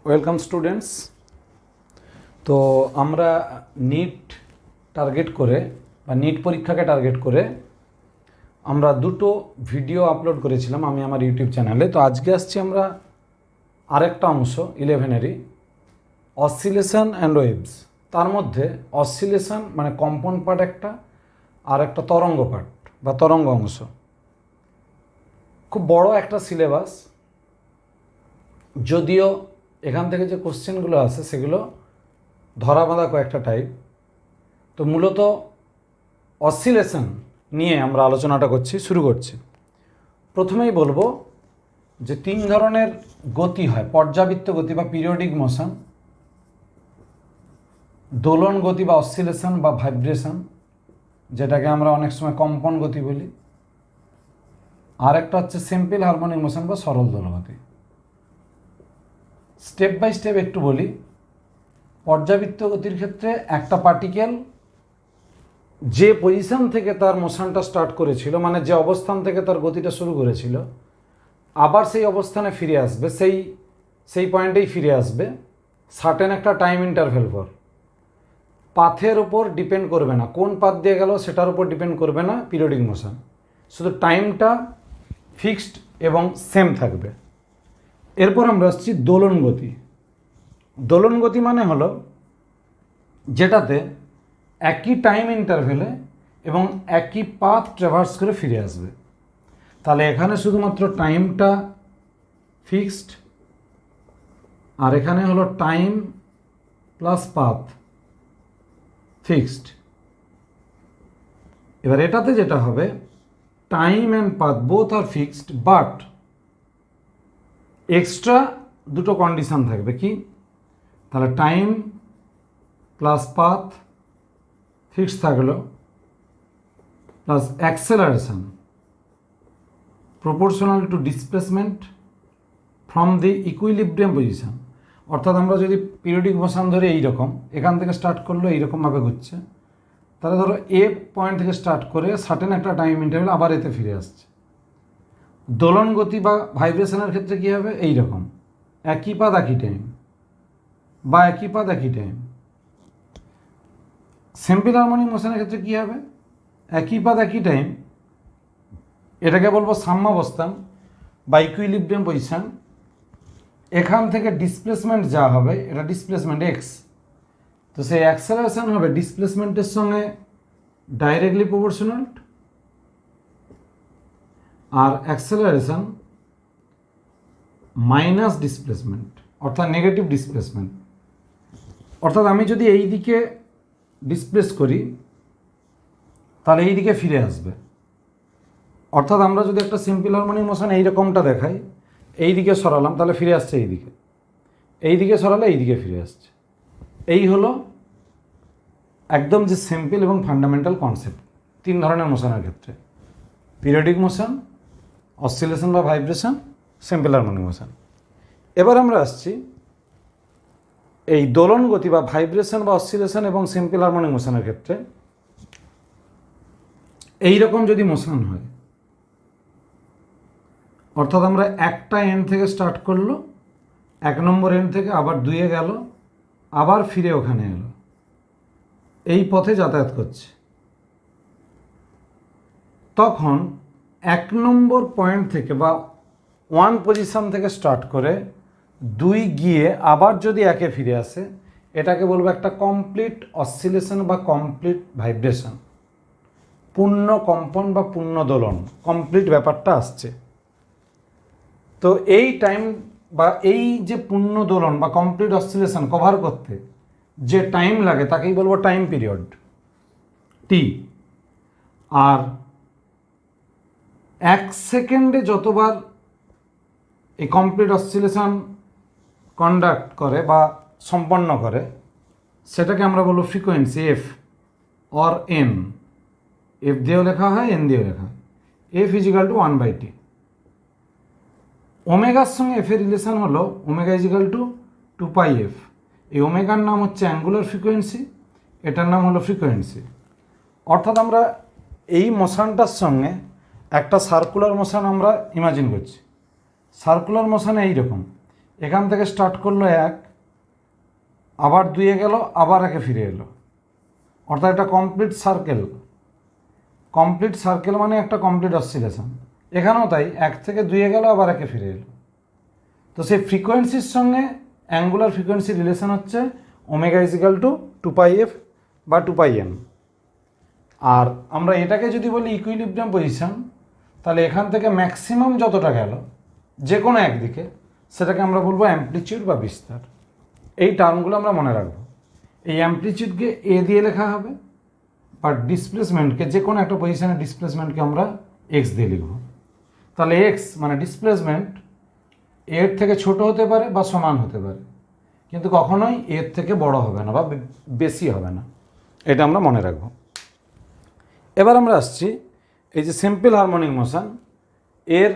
Welcome students. তো আমরা NEET target করে বা নিট পরীক্ষাকে টার্গেট করে আমরা দুটো ভিডিও আপলোড করেছিলাম আমি আমার ইউটিউব চ্যানেলে। তো আজকে আসছি আমরা আরেকটা অংশ 11-এরই অসিলেশন অ্যান্ড ওয়েভস। তার মধ্যে অসিলেশন মানে কম্পন পার্ট একটা, আর একটা তরঙ্গ পার্ট বা তরঙ্গ অংশ। খুব বড় একটা সিলেবাস, যদিও এখান থেকে যে কোশ্চেনগুলো আসে সেগুলো ধরা বাঁধা কয়েকটা টাইপ। তো মূলত অসিলেশন নিয়ে আমরা আলোচনাটা শুরু করছি। প্রথমেই বলবো যে তিন ধরনের গতি হয়: পর্যাবৃত্ত গতি বা পিরিয়ডিক মোশন, দোলন গতি বা অসিলেশন বা ভাইব্রেশন, যেটাকে আমরা অনেক সময় কম্পন গতি বলি, আর একটা হচ্ছে সিম্পল হারমোনিক মোশন বা সরল দোলগতি। স্টেপ বাই স্টেপ একটু বলি। পর্যাবৃত্ত গতির ক্ষেত্রে একটা পার্টিকেল যে পজিশন থেকে তার মোশনটা স্টার্ট করেছিল, মানে যে অবস্থান থেকে তার গতিটা শুরু করেছিল, আবার সেই অবস্থানে ফিরে আসবে, সেই পয়েন্টেই ফিরে আসবে সার্টেন একটা টাইম ইন্টারভ্যাল পর। পাথের উপর ডিপেন্ড করবে না, কোন পাথ দিয়ে গেল সেটার উপর ডিপেন্ড করবে না পিরিয়ডিক মোশন, শুধু টাইমটা ফিক্সড এবং সেম থাকবে। এরপর আমরা আসছি দোলন গতি। দোলন গতি মানে হলো যেটাতে একই টাইম ইন্টারভেলে এবং একই পাথ ট্রাভার্স করে ফিরে আসবে। তাহলে এখানে শুধুমাত্র টাইমটা ফিক্সড, আর এখানে হলো টাইম প্লাস পাথ ফিক্সড। এবার এটাতে যেটা হবে, টাইম অ্যান্ড পাথ বোথ আর ফিক্সড, বাট এক্সট্রা দুটো কন্ডিশন থাকবে। কি? তাহলে টাইম প্লাস পাথ ফিক্সড থাকলো, plus acceleration proportional to displacement from the equilibrium position. অর্থাৎ আমরা যদি পিরিয়ডিক মোশন ধরে এইরকম এখান থেকে স্টার্ট করলো, এইরকমভাবে ঘুরছে, তাহলে ধরো এ পয়েন্ট থেকে স্টার্ট করে সার্টেন একটা টাইম ইন্টারভেল আবার এতে ফিরে আসছে। দোলন গতি বা ভাইব্রেশনের ক্ষেত্রে কী হবে? এইরকম একই পাদ একই টাইম বা একই পাদ একই টাইম। সিম্পল হারমোনিক মোশনের ক্ষেত্রে কী হবে? একই পাদ একই টাইম, এটাকে বলবো সাম্যাবস্থান বা ইকুইলিব্রিয়াম পজিশন। এখান থেকে ডিসপ্লেসমেন্ট যা হবে, এটা ডিসপ্লেসমেন্ট এক্স, তো সেই অ্যাক্সেলারেশন হবে ডিসপ্লেসমেন্টের সঙ্গে ডাইরেক্টলি প্রপোর্শনাল, আর অ্যাক্সেলারেশন মাইনাস ডিসপ্লেসমেন্ট অর্থাৎ নেগেটিভ ডিসপ্লেসমেন্ট। অর্থাৎ আমি যদি এই দিকে ডিসপ্লেস করি তাহলে এই দিকে ফিরে আসবে। অর্থাৎ আমরা যদি একটা সিম্পল হারমোনিক মোশন এইরকমটা দেখাই, এই দিকে সরালাম তাহলে ফিরে আসছে এই দিকে, এই দিকে সরালে এই দিকে ফিরে আসছে। এই হলো একদম যে সিম্পল এবং ফান্ডামেন্টাল কনসেপ্ট তিন ধরনের মোশনের ক্ষেত্রে: পিরিয়ডিক মোশন, অসিলেশন বা ভাইব্রেশন, সিম্পল হারমোনিক মোশন। এবার আমরা আসছি এই দোলন গতি বা ভাইব্রেশন বা অসিলেশন এবং সিম্পল হারমোনিক মোশনের ক্ষেত্রে। এইরকম যদি মোশন হয়, অর্থাৎ আমরা একটা এন্ড থেকে স্টার্ট করলো, 1 নম্বর এন্ড থেকে আবার 2-এ গেল, আবার ফিরে ওখানে এলো, এই পথে যাতায়াত করছে, তখন 1 নম্বর পয়েন্ট থেকে বা 1 পজিশন থেকে স্টার্ট করে 2 গিয়ে আবার যদি 1-এ ফিরে আসে, এটাকে বলবো একটা কমপ্লিট অসিলেশন বা কমপ্লিট ভাইব্রেশন। পূর্ণ কম্পন বা পূর্ণ দোলন, কমপ্লিট ব্যাপারটা আসছে। তো এই টাইম বা এই যে পূর্ণ দোলন বা কমপ্লিট অসিলেশন কভার করতে যে টাইম লাগে তাকেই বলবো টাইম পিরিয়ড, টি। আর 1 সেকেন্ডে যতবার এই কমপ্লিট অসিলেশন কন্ডাক্ট করে বা সম্পন্ন করে সেটাকে আমরা বলবো frequency, F or N. F দিয়েও লেখা হয়, এন দিয়েও লেখা হয়। F is equal two 1/t। ওমেগার সঙ্গে এফের রিলেশন হলো ওমেগা ইজিক্যাল টু 2πf। এই ওমেগার নাম হচ্ছে অ্যাঙ্গুলার ফ্রিকোয়েন্সি, এটার নাম হলো ফ্রিকোয়েন্সি। অর্থাৎ আমরা এই মোশনটার সঙ্গে একটা সার্কুলার মোশন আমরা ইমাজিন করছি। সার্কুলার মোশনে এইরকম এখান থেকে স্টার্ট করলো 1, আবার 2-এ গেল, আবার 1-এ ফিরে এলো, অর্থাৎ একটা কমপ্লিট সার্কেল। কমপ্লিট সার্কেল মানে একটা কমপ্লিট অসিলেশন। এখানেও তাই, 1 থেকে 2-এ গেল, আবার 1-এ ফিরে এলো। তো সেই ফ্রিকোয়েন্সির সঙ্গে অ্যাঙ্গুলার ফ্রিকোয়েন্সির রিলেশন হচ্ছে ওমেগা ইজিক্যাল টু 2πf বা 2πm। আর আমরা এটাকে যদি বলি ইকুইলিব্রিয়াম পজিশন, তাহলে এখান থেকে ম্যাক্সিমাম যতটা গেল যে কোনো একদিকে, সেটাকে আমরা বলবো অ্যাম্পলিচিউড বা বিস্তার। এই টার্মগুলো আমরা মনে রাখবো। এই অ্যাম্পলিচিউডকে এ দিয়ে লেখা হবে, বা ডিসপ্লেসমেন্টকে, যে কোনো একটা পজিশনের ডিসপ্লেসমেন্টকে আমরা এক্স দিয়ে লিখব। তাহলে এক্স মানে ডিসপ্লেসমেন্ট এর থেকে ছোট হতে পারে বা সমান হতে পারে, কিন্তু কখনোই এর থেকে বড় হবে না বা বেশি হবে না। এটা আমরা মনে রাখবো। এবার আমরা আসছি এই যে সিম্পল হারমোনিক মোশন, এর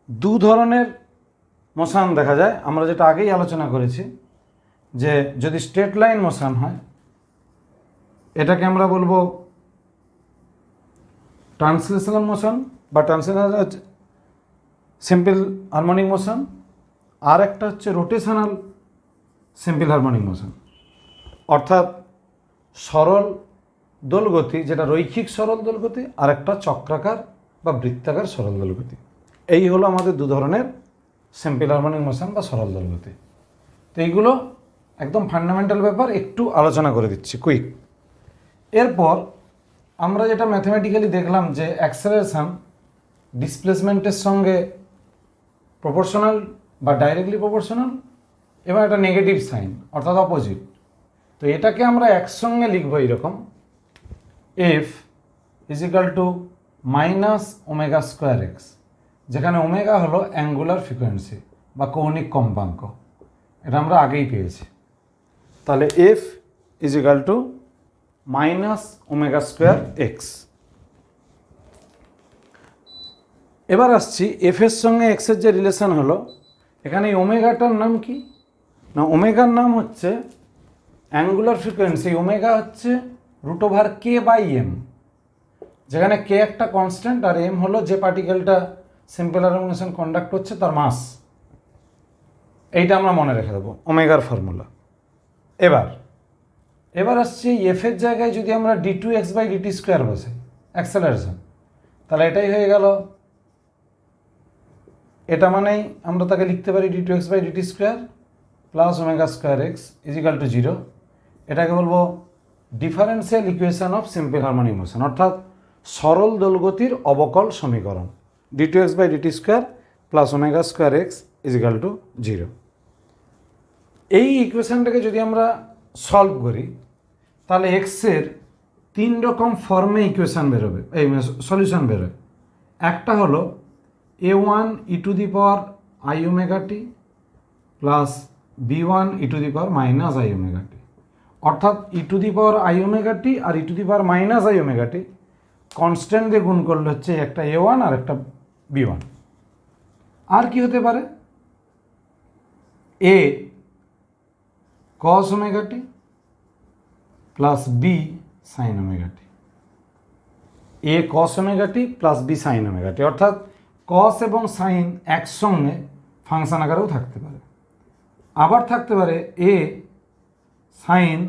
দু ধরনের মোশন দেখা যায়। আমরা যেটা আগেই আলোচনা করেছি যে যদি স্ট্রেট লাইন মোশন হয়, এটাকে আমরা বলবো ট্রান্সলেশনাল মোশন বা ট্রান্সলেশনাল সিম্পল হারমোনিক মোশন। আর একটা হচ্ছে রোটেশনাল সিম্পল হারমোনিক মোশন, অর্থাৎ সরল দোলগতি, যেটা রৈখিক সরল দোলগতি, আর একটা চক্রাকার বা বৃত্তাকার সরল দোলগতি। এই হলো আমাদের দু ধরনের সিম্পল হারমোনিক মোশন বা সরল দোলগতি। তো এইগুলো একদম ফান্ডামেন্টাল ব্যাপার, একটু আলোচনা করে দিচ্ছি কুইক। এরপর আমরা যেটা ম্যাথমেটিক্যালি দেখলাম যে অ্যাক্সেলারেশন ডিসপ্লেসমেন্টের সঙ্গে প্রপোর্শনাল বা ডাইরেক্টলি প্রপোর্শনাল, এবং একটা নেগেটিভ সাইন অর্থাৎ অপোজিট। তো এটাকে আমরা একসঙ্গে লিখবো এইরকম, F is equal to minus omega square x, যেখানে ওমেগা হলো অ্যাঙ্গুলার ফ্রিকোয়েন্সি বা কৌণিক কম্পাঙ্ক। এটা আমরা আগেই পেয়েছি। তাহলে F is equal to minus omega square x. এবার আসছি এফের সঙ্গে এক্সের যে রিলেশন হলো, এখানে এই ওমেগাটার নাম কি না, ওমেগার নাম হচ্ছে অ্যাঙ্গুলার ফ্রিকোয়েন্সি। ওমেগা হচ্ছে √k/m, যেখানে কে একটা কনস্ট্যান্ট আর এম হলো যে পার্টিকেলটা সিম্পল হারমোনিক মোশন কন্ডাক্ট হচ্ছে তার মাস। এইটা আমরা মনে রেখে দেবো, ওমেগার ফর্মুলা। এবার আসছে এফের জায়গায় যদি আমরা d2x/dt² বসে অ্যাক্সেলারেশন, তাহলে এটাই হয়ে গেল। এটা মানেই আমরা তাকে লিখতে পারি d2x/dt² plus omega square x is equal to 0। এটাকে বলবো differential equation of simple harmonic motion, অর্থাৎ সরল দোলগতির অবকল সমীকরণ, d2x/dt² plus omega square x is equal to 0। এই ইকুয়েশনটাকে যদি আমরা সলভ করি, তাহলে এক্সের 3 রকম ফর্মে ইকুয়েশন বেরোবে, এই সলিউশন বেরোবে। একটা হলো a1 e⁻i⁻t plus b1 e⁻−i⁻t, অর্থাৎ e⁻i⁻t আর e⁻−i⁻t কনস্ট্যান্ট দিয়ে গুণ করলে হচ্ছে একটা a1 আর একটা b1। আর কি হতে পারে, a cos ωt plus b sin ωt, a cos ωt plus b sin ωt, অর্থাৎ cos এবং sin একসঙ্গে ফাংশন আকারেও থাকতে পারে। আবার থাকতে পারে a sin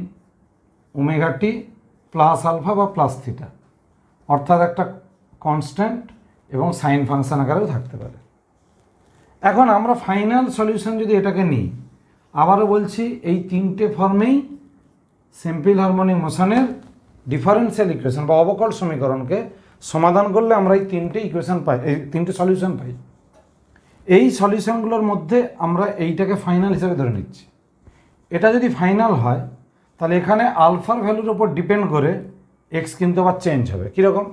ωt plus alpha বা প্লাস থিটা, অর্থাৎ একটা কনস্ট্যান্ট এবং সাইন ফাংশন আকারেও থাকতে পারে। এখন আমরা ফাইনাল সলিউশন যদি এটাকে নিই, আবারও বলছি এই 3টে ফর্মেই সিম্পল হারমোনিক মোশনের ডিফারেন্সিয়াল ইকুয়েশন বা অবকল সমীকরণকে সমাধান করলে আমরা এই 3টে ইকুয়েশন পাই, এই 3টে সলিউশন পাই। এই সলিউশনগুলোর মধ্যে আমরা এইটাকে ফাইনাল হিসেবে ধরে নিচ্ছি। এটা যদি ফাইনাল হয়, তাহলে এখানে আলফার ভ্যালুর উপর ডিপেন্ড করে এক্স কিন্তু আবার চেঞ্জ হবে। কীরকম,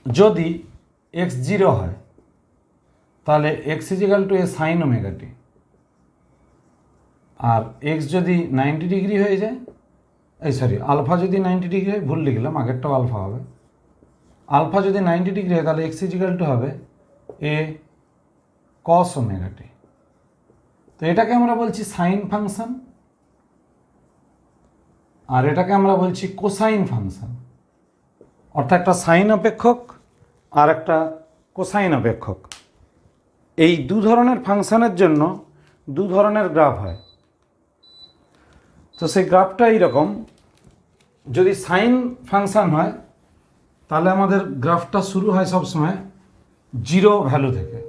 যদি এক্স 0 হয়, তাহলে x is equal to A sign ωt, R x যদি 90 ডিগ্রি হয়ে যায়, আলফা যদি 90 ডিগ্রি হয়, ভুল লিখলাম, আগেরটাও আলফা হবে। আলফা যদি 90 ডিগ্রি হয়, তাহলে এক্স ইজিক্যাল টু হবে এ cos ωt। তো এটাকে আমরা বলছি সাইন ফাংশন, আর এটাকে আমরা বলছি কোসাইন ফাংশন, অর্থাৎ একটা সাইন অপেক্ষক আর একটা কোসাইন অপেক্ষক। এই দু ধরনের ফাংশানের জন্য দু ধরনের গ্রাফ হয়। তো সেই গ্রাফটা এইরকম, যদি সাইন ফাংশান হয় তাহলে আমাদের গ্রাফটা শুরু হয় সবসময় জিরো ভ্যালু থেকে।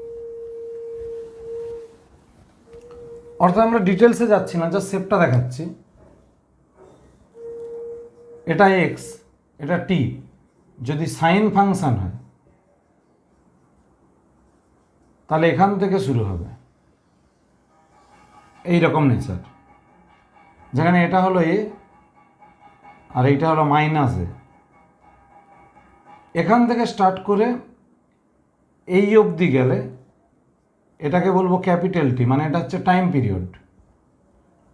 অর্থাৎ আমরা ডিটেলসে যাচ্ছি না, জাস্ট শেপটা দেখাচ্ছি। এটা এক্স, এটা টি, যদি সাইন ফাংশান হয় তাহলে এখান থেকে শুরু হবে এই রকম নেচার, যেখানে এটা হলো এ আর এইটা হলো মাইনাস এ। এখান থেকে স্টার্ট করে এই অবধি গেলে এটাকে বলবো ক্যাপিটাল টি, মানে এটা হচ্ছে টাইম পিরিয়ড।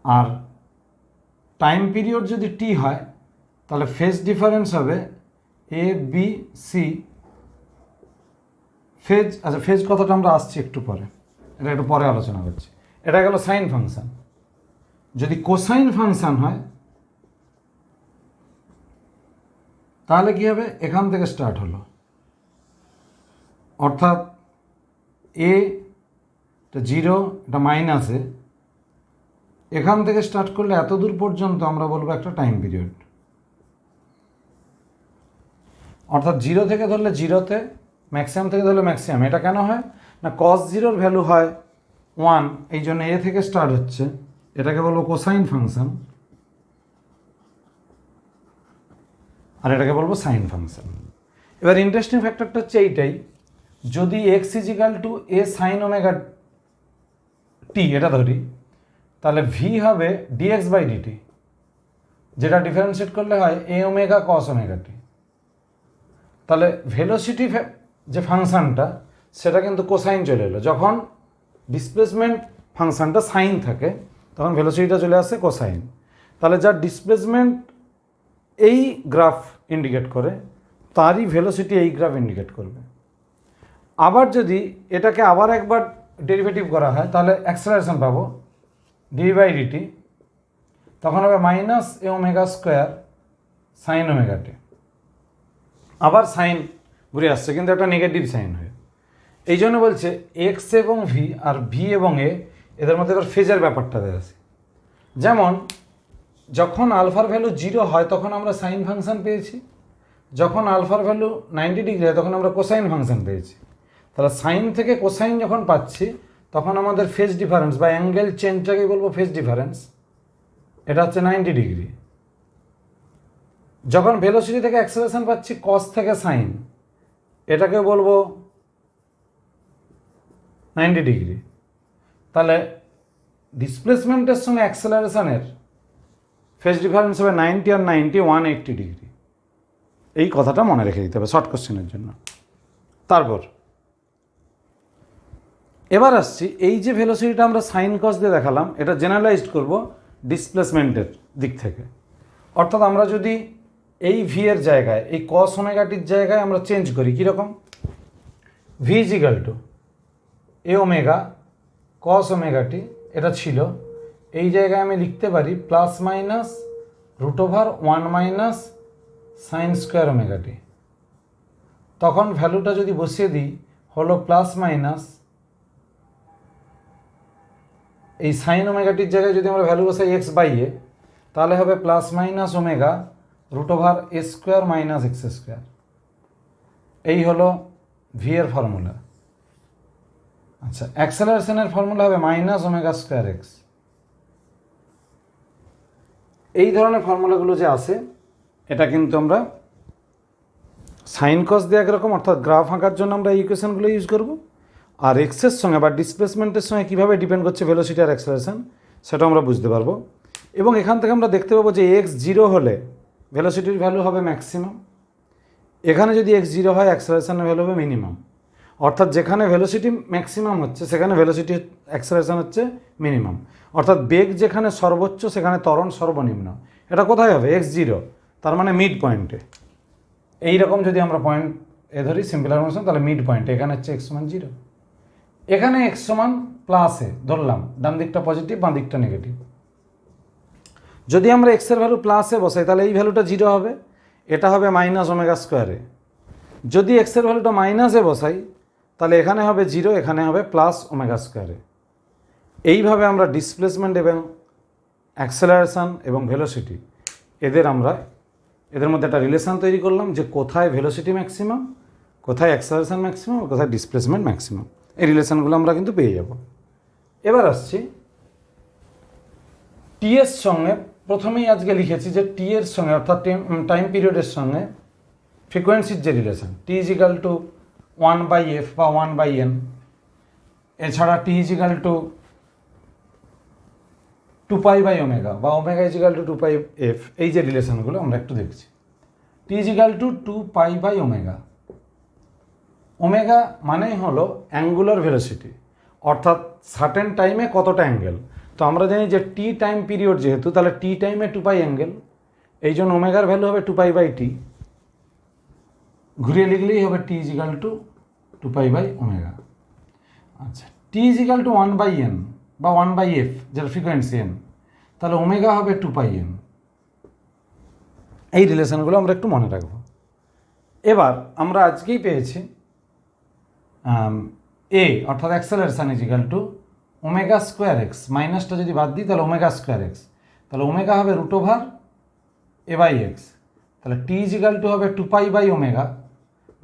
আর টাইম পিরিয়ড যদি টি হয় তাহলে ফেজ ডিফারেন্স হবে এ বি সি। ফেজ, আচ্ছা ফেজ কথাটা আমরা আসছি একটু পরে, এটা একটু পরে আলোচনা করছি। এটা গেল সাইন ফাংশন। যদি কোসাইন ফাংশন হয় তাহলে কি হবে, এখান থেকে স্টার্ট হলো, অর্থাৎ এ এটা জিরো, এটা মাইনাসে, এখান থেকে স্টার্ট করলে এত দূর পর্যন্ত আমরা বলবো একটা টাইম পিরিয়ড। অর্থাৎ জিরো থেকে ধরলে জিরোতে, ম্যাক্সিমাম থেকে ধরলে ম্যাক্সিমাম। এটা কেন হয় না, কস জিরোর ভ্যালু হয় 1, এই জন্য এ থেকে স্টার্ট হচ্ছে, এটাকে বলবো কোসাইন ফাংশন, আর এটাকে বলবো সাইন ফাংশন। এবার ইন্টারেস্টিং ফ্যাক্টরটা হচ্ছে এইটাই, যদি x is equal to A sine omega টি এটা ধরি, তাহলে ভি হবে ডিএক্স বাই ডিটি, যেটা ডিফারেন্সিয়েট করলে হয় এ ওমেগা কস ওমেগা টি। তাহলে ভেলোসিটি যে ফাংশানটা সেটা কিন্তু কোসাইন চলে এলো। যখন ডিসপ্লেসমেন্ট ফাংশানটা সাইন থাকে তখন ভেলোসিটিটা চলে আসে কোসাইন। তাহলে যার ডিসপ্লেসমেন্ট এই গ্রাফ ইন্ডিকেট করে তারই ভেলোসিটি এই গ্রাফ ইন্ডিকেট করবে। আবার যদি এটাকে আবার একবার ডেরিভেটিভ করা হয় তাহলে অ্যাক্সেলারেশন পাবো ডি বাই ডিটি, তখন হবে মাইনাস এ ওমেগা স্কোয়ার সাইন ওমেগা টি। আবার সাইন ঘুরে আসছে কিন্তু একটা নেগেটিভ সাইন হয়ে। এই জন্য বলছে এক্স এবং ভি আর ভি এবং এ এদের মধ্যে এবার ফেজের ব্যাপারটা আছে। যেমন যখন আলফার ভ্যালু 0 হয় তখন আমরা সাইন ফাংশন পেয়েছি, যখন আলফার ভ্যালু 90 ডিগ্রি হয় তখন আমরা কোসাইন ফাংশন পেয়েছি। তাহলে সাইন থেকে কোসাইন যখন পাচ্ছি তখন আমাদের ফেজ ডিফারেন্স বা অ্যাঙ্গেল চেঞ্জটাকে বলবো ফেজ ডিফারেন্স, এটা হচ্ছে 90 ডিগ্রি। যখন ভেলোসিটি থেকে অ্যাক্সেলারেশন পাচ্ছি কস থেকে সাইন, এটাকে বলবো 90 ডিগ্রি। তাহলে ডিসপ্লেসমেন্টের সঙ্গে অ্যাক্সেলারেশনের ফেজ ডিফারেন্স হবে 90 আর 90 180 ডিগ্রি। এই কথাটা মনে রেখে দিতে হবে শর্ট কোশ্চেনের জন্য। তারপর এবার আসছি, এই যে ভেলোসিটিটা আমরা সাইন কস দিয়ে দেখালাম এটা জেনারেলাইজড করব ডিসপ্লেসমেন্টের দিক থেকে। অর্থাৎ আমরা যদি এই ভি এর জায়গায় এই কস ওমেগাটির জায়গায় আমরা চেঞ্জ করি কীরকম, v is equal to A omega cos omega t, এটা ছিল, এই জায়গায় আমি লিখতে পারি plus minus root over 1 minus sine square omega t. তখন ভ্যালুটা যদি বসিয়ে দিই হলো প্লাস মাইনাস, এই সাইন ওমেগাটির জায়গায় যদি আমরা ভ্যালু বসাই এক্স বাই এ তাহলে হবে plus minus omega root over এ স্কোয়ার মাইনাস এক্স স্কোয়ার। এই হলো ভি এর ফর্মুলা। আচ্ছা, অ্যাক্সেলারেশনের ফর্মুলা হবে মাইনাস ওমেগা স্কোয়ার এক্স। এই ধরনের ফর্মুলাগুলো যে আছে এটা কিন্তু আমরা সাইন কস দিয়ে একরকম, অর্থাৎ গ্রাফ আঁকার জন্য আমরা এই ইকুয়েশনগুলো ইউজ করব, আর এক্সের সঙ্গে বা ডিসপ্লেসমেন্টের সঙ্গে কীভাবে ডিপেন্ড করছে ভেলোসিটি আর অ্যাক্সেলারেশন সেটা আমরা বুঝতে পারবো। এবং এখান থেকে আমরা দেখতে পাবো যে এক্স 0 হলে ভেলোসিটির ভ্যালু হবে ম্যাক্সিমাম, এখানে যদি এক্স 0 হয় অ্যাক্সেলারেশনের ভ্যালু হবে মিনিমাম। অর্থাৎ যেখানে ভেলোসিটি ম্যাক্সিমাম হচ্ছে সেখানে ভেলোসিটি অ্যাক্সেলারেশন হচ্ছে মিনিমাম। অর্থাৎ বেগ যেখানে সর্বোচ্চ সেখানে ত্বরণ সর্বনিম্ন। এটা কোথায় হবে, এক্স 0, তার মানে মিড পয়েন্টে। এইরকম যদি আমরা পয়েন্ট এ ধরি সিম্পল ফাংশন, তাহলে মিড পয়েন্টে এখানে হচ্ছে এক্স সমান 0, এখানে এক্স সমান প্লাসে ধরলাম, ডান দিকটা পজিটিভ বাঁ দিকটা নেগেটিভ। যদি আমরা এক্সের ভ্যালু প্লাসে বসাই তাহলে এই ভ্যালুটা 0 হবে, এটা হবে মাইনাস ওমেগা স্কোয়ারে। যদি এক্সের ভ্যালুটা মাইনাসে বসাই তাহলে এখানে হবে 0, এখানে হবে প্লাস ওমেগা স্কোয়ারে। এইভাবে আমরা ডিসপ্লেসমেন্ট এবং অ্যাক্সেলারেশন এবং ভেলোসিটি এদের মধ্যে একটা রিলেশন তৈরি করলাম যে কোথায় ভেলোসিটি ম্যাক্সিমাম, কোথায় অ্যাক্সেলারেশন ম্যাক্সিমাম, কোথায় ডিসপ্লেসমেন্ট ম্যাক্সিমাম। এই রিলেশনগুলো আমরা কিন্তু পেয়ে যাব। এবার আসছি টি এর সঙ্গে, প্রথমেই আজকে লিখেছি যে টি এর সঙ্গে অর্থাৎ টাইম পিরিয়ডের সঙ্গে ফ্রিকোয়েন্সির যে রিলেশন টি ইজিক্যাল টু 1/f বা 1/n, এছাড়া টি ইজিক্যাল টু 2π/ω বা ওমেগা ইজিক্যাল টু 2πf, এই যে রিলেশনগুলো আমরা একটু দেখছি। টি ইজিক্যাল টু 2π/ω, ওমেগা মানেই হলো অ্যাঙ্গুলার ভেলোসিটি, অর্থাৎ সার্টেন টাইমে কতটা অ্যাঙ্গেল। তো আমরা জানি যে টি টাইম পিরিয়ড যেহেতু, তাহলে টি টাইমে 2π অ্যাঙ্গেল, এই জন্য ওমেগার ভ্যালু হবে 2π/t। ঘুরিয়ে লিখলেই হবে টি ইজিক্যাল টু 2π/ω। আচ্ছা, টি ইজিক্যাল টু 1/n বা 1/f যেটা ফ্রিকোয়েন্সি n, তাহলে ওমেগা হবে 2πn। এই রিলেশনগুলো আমরা একটু মনে রাখবো। এবার আমরা আজকেই পেয়েছি এ অর্থাৎ acceleration is equal to omega square x, মাইনাসটা যদি বাদ দিই তাহলে ওমেগা স্কোয়ার এক্স, তাহলে ওমেগা হবে √/a/x। তাহলে টি ইজিক্যাল টু হবে 2π/ω,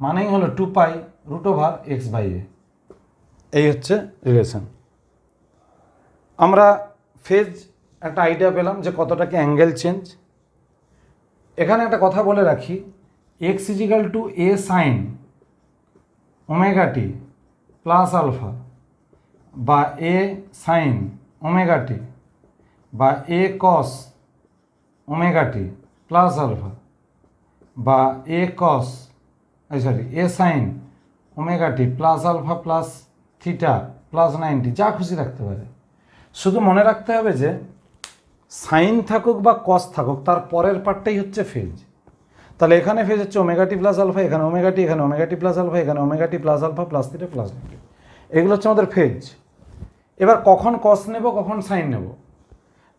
মানেই হলো 2π√/x/a। এই হচ্ছে রিলেশন। আমরা ফেজ একটা আইডিয়া পেলাম যে কতটাকে অ্যাঙ্গেল চেঞ্জ। এখানে একটা কথা বলে রাখি, X is equal to A sine omega T plus alpha বা এ সাইন ওমেগা টি বা A cos omega T plus alpha বা A sine omega T plus alpha plus theta plus 90, যা খুশি রাখতে পারে। শুধু মনে রাখতে হবে যে সাইন থাকুক বা কস থাকুক, তার পরের পার্টটাই হচ্ছে ফেজ। তাহলে এখানে ফেজ হচ্ছে ওমেগা টি প্লাস আলফা, এখানে ওমেগা টি, এখানে ওমেগা টি প্লাস আলফা, এখানে omega T plus alpha plus theta plus 90। এগুলো হচ্ছে আমাদের ফেজ। এবার কখন কস নেব, কখন সাইন নেব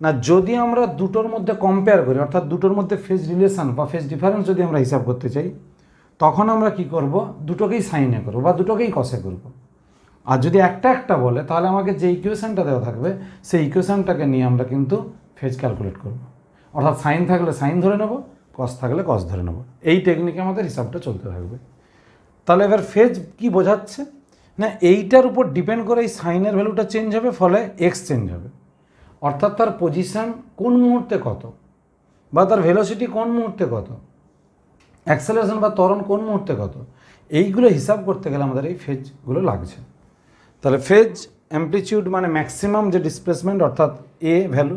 না, যদি আমরা দুটোর মধ্যে কম্পেয়ার করি, অর্থাৎ দুটোর মধ্যে ফেজ রিলেশন বা ফেজ ডিফারেন্স যদি আমরা হিসাব করতে চাই, তখন আমরা কি করব, দুটোকেই সাইনে করব বা দুটোকেই কসে করব। আর যদি একটা বলে, তাহলে আমাকে যে ইকুয়েশনটা দেওয়া থাকবে সেই ইকুয়েশনটাকে নিয়ে আমরা কিন্তু ফেজ ক্যালকুলেট করব। অর্থাৎ সাইন থাকলে সাইন ধরে নেব, কস থাকলে কস ধরে নেব। এই টেকনিকে আমাদের হিসাবটা চলতে থাকবে। তাহলে এবার ফেজ কি বোঝাচ্ছে না, এইটার উপর ডিপেন্ড করে এই সাইনের ভ্যালুটা চেঞ্জ হবে, ফলে এক্স চেঞ্জ হবে। অর্থাৎ তার পজিশান কোন মুহূর্তে কত, বা তার ভেলোসিটি কোন মুহূর্তে কত, অ্যাক্সেলারেশন বা ত্বরণ কোন মুহূর্তে কত, এইগুলো হিসাব করতে গেলে আমাদের এই ফেজগুলো লাগছে। তাহলে ফেজ অ্যাম্পলিটিউড মানে ম্যাক্সিমাম যে ডিসপ্লেসমেন্ট, অর্থাৎ এ ভ্যালু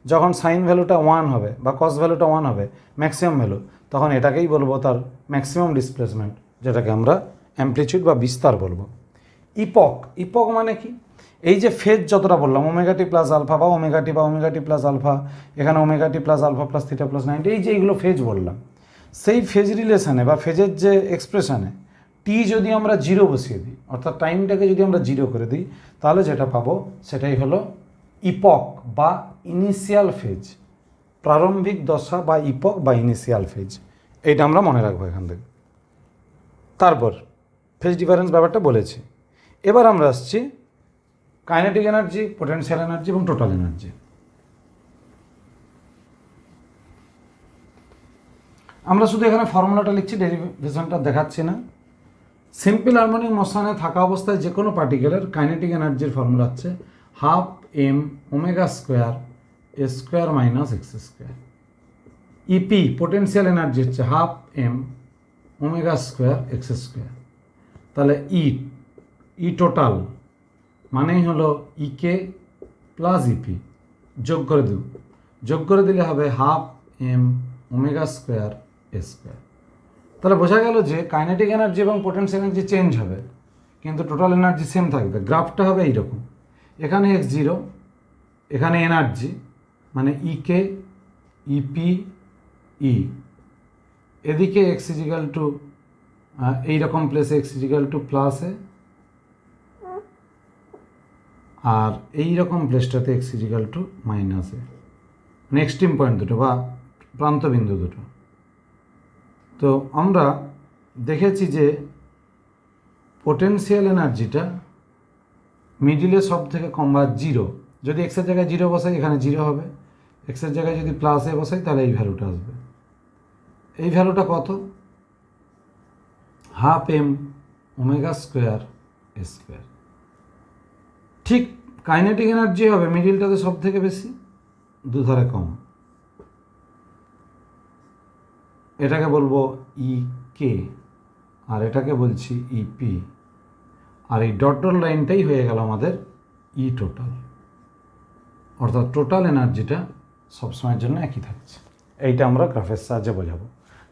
যখন সাইন ভ্যালুটা 1 হবে বা কস ভ্যালুটা 1 হবে ম্যাক্সিমাম ভ্যালু, তখন এটাকেই বলবো তার ম্যাক্সিমাম ডিসপ্লেসমেন্ট, যেটাকে আমরা অ্যাম্পলিটিউড বা বিস্তার বলবো। ইপক মানে কি, এই যে ফেজ যতটা বললাম ওমেগা টি প্লাস আলফা বা ওমেগা টি প্লাস আলফা, এখানে omega T plus alpha plus theta plus 90, এই যে এইগুলো ফেজ বললাম, সেই ফেজ রিলেশনে বা ফেজের যে এক্সপ্রেশনে টি যদি আমরা 0 বসিয়ে দিই, অর্থাৎ টাইমটাকে যদি আমরা 0 করে দিই, তাহলে যেটা পাবো সেটাই হলো ইপক বা ইনিশিয়াল ফেজ, প্রারম্ভিক দশা বা ইপক বা ইনিশিয়াল ফেজ। এইটা আমরা মনে রাখবো এখান থেকে। তারপর ফেজ ডিফারেন্স ব্যাপারটা বলেছি। এবার আমরা আসছি কাইনেটিক এনার্জি, পোটেনশিয়াল এনার্জি এবং টোটাল এনার্জি। আমরা শুধু এখানে ফর্মুলাটা লিখছি, ডেরিভেশনটা দেখাচ্ছি না। সিম্পল হারমোনিক মোশনে থাকা অবস্থায় যে কোনো পার্টিকেলের কাইনেটিক এনার্জির ফর্মুলা হচ্ছে 12m omega square A square minus x square. EP potential energy হচ্ছে 12m omega square x square. তাহলে ই টোটাল মানেই হলো ইকে প্লাস ইপি যোগ করে দিলে হবে 12m omega square A square. তাহলে বোঝা গেল যে কাইনেটিক এনার্জি এবং পোটেনশিয়াল এনার্জি চেঞ্জ হবে, কিন্তু টোটাল এনার্জি সেম থাকবে। গ্রাফটা হবে এইরকম, এখানে x0, এখানে এনার্জি মানে ইকে ইপি ই, এদিকে x ইজিক্যাল টু এইরকম প্লেসে x ইজিক্যাল টু প্লাস এ, আর এইরকম প্লেসটাতে x ইজিক্যাল টু মাইনাস এ, মানে এক্সট্রিম পয়েন্ট দুটো বা প্রান্তবিন্দু দুটো। তো আমরা দেখেছি যে পোটেনশিয়াল এনার্জিটা মিডিলে সব থেকে কম বা জিরো, যদি এক্সের জায়গায় জিরো বসাই এখানে জিরো হবে, এক্সের জায়গায় যদি প্লাস এ বসাই তাহলে এই ভ্যালুটা আসবে। এই ভ্যালুটা কত? Half M omega square A square. ঠিক কাইনেটিক এনার্জি হবে মিডিলটাতে সব থেকে বেশি, দুধারে কম। এটাকে বলবো ই কে, আর এটাকে বলছি ইপি, আর এই ডট ডট লাইনটাই হয়ে গেল আমাদের ই টোটাল, অর্থাৎ টোটাল এনার্জিটা সবসময়ের জন্য একই থাকছে। এইটা আমরা গ্রাফের সাহায্যে বোঝাবো।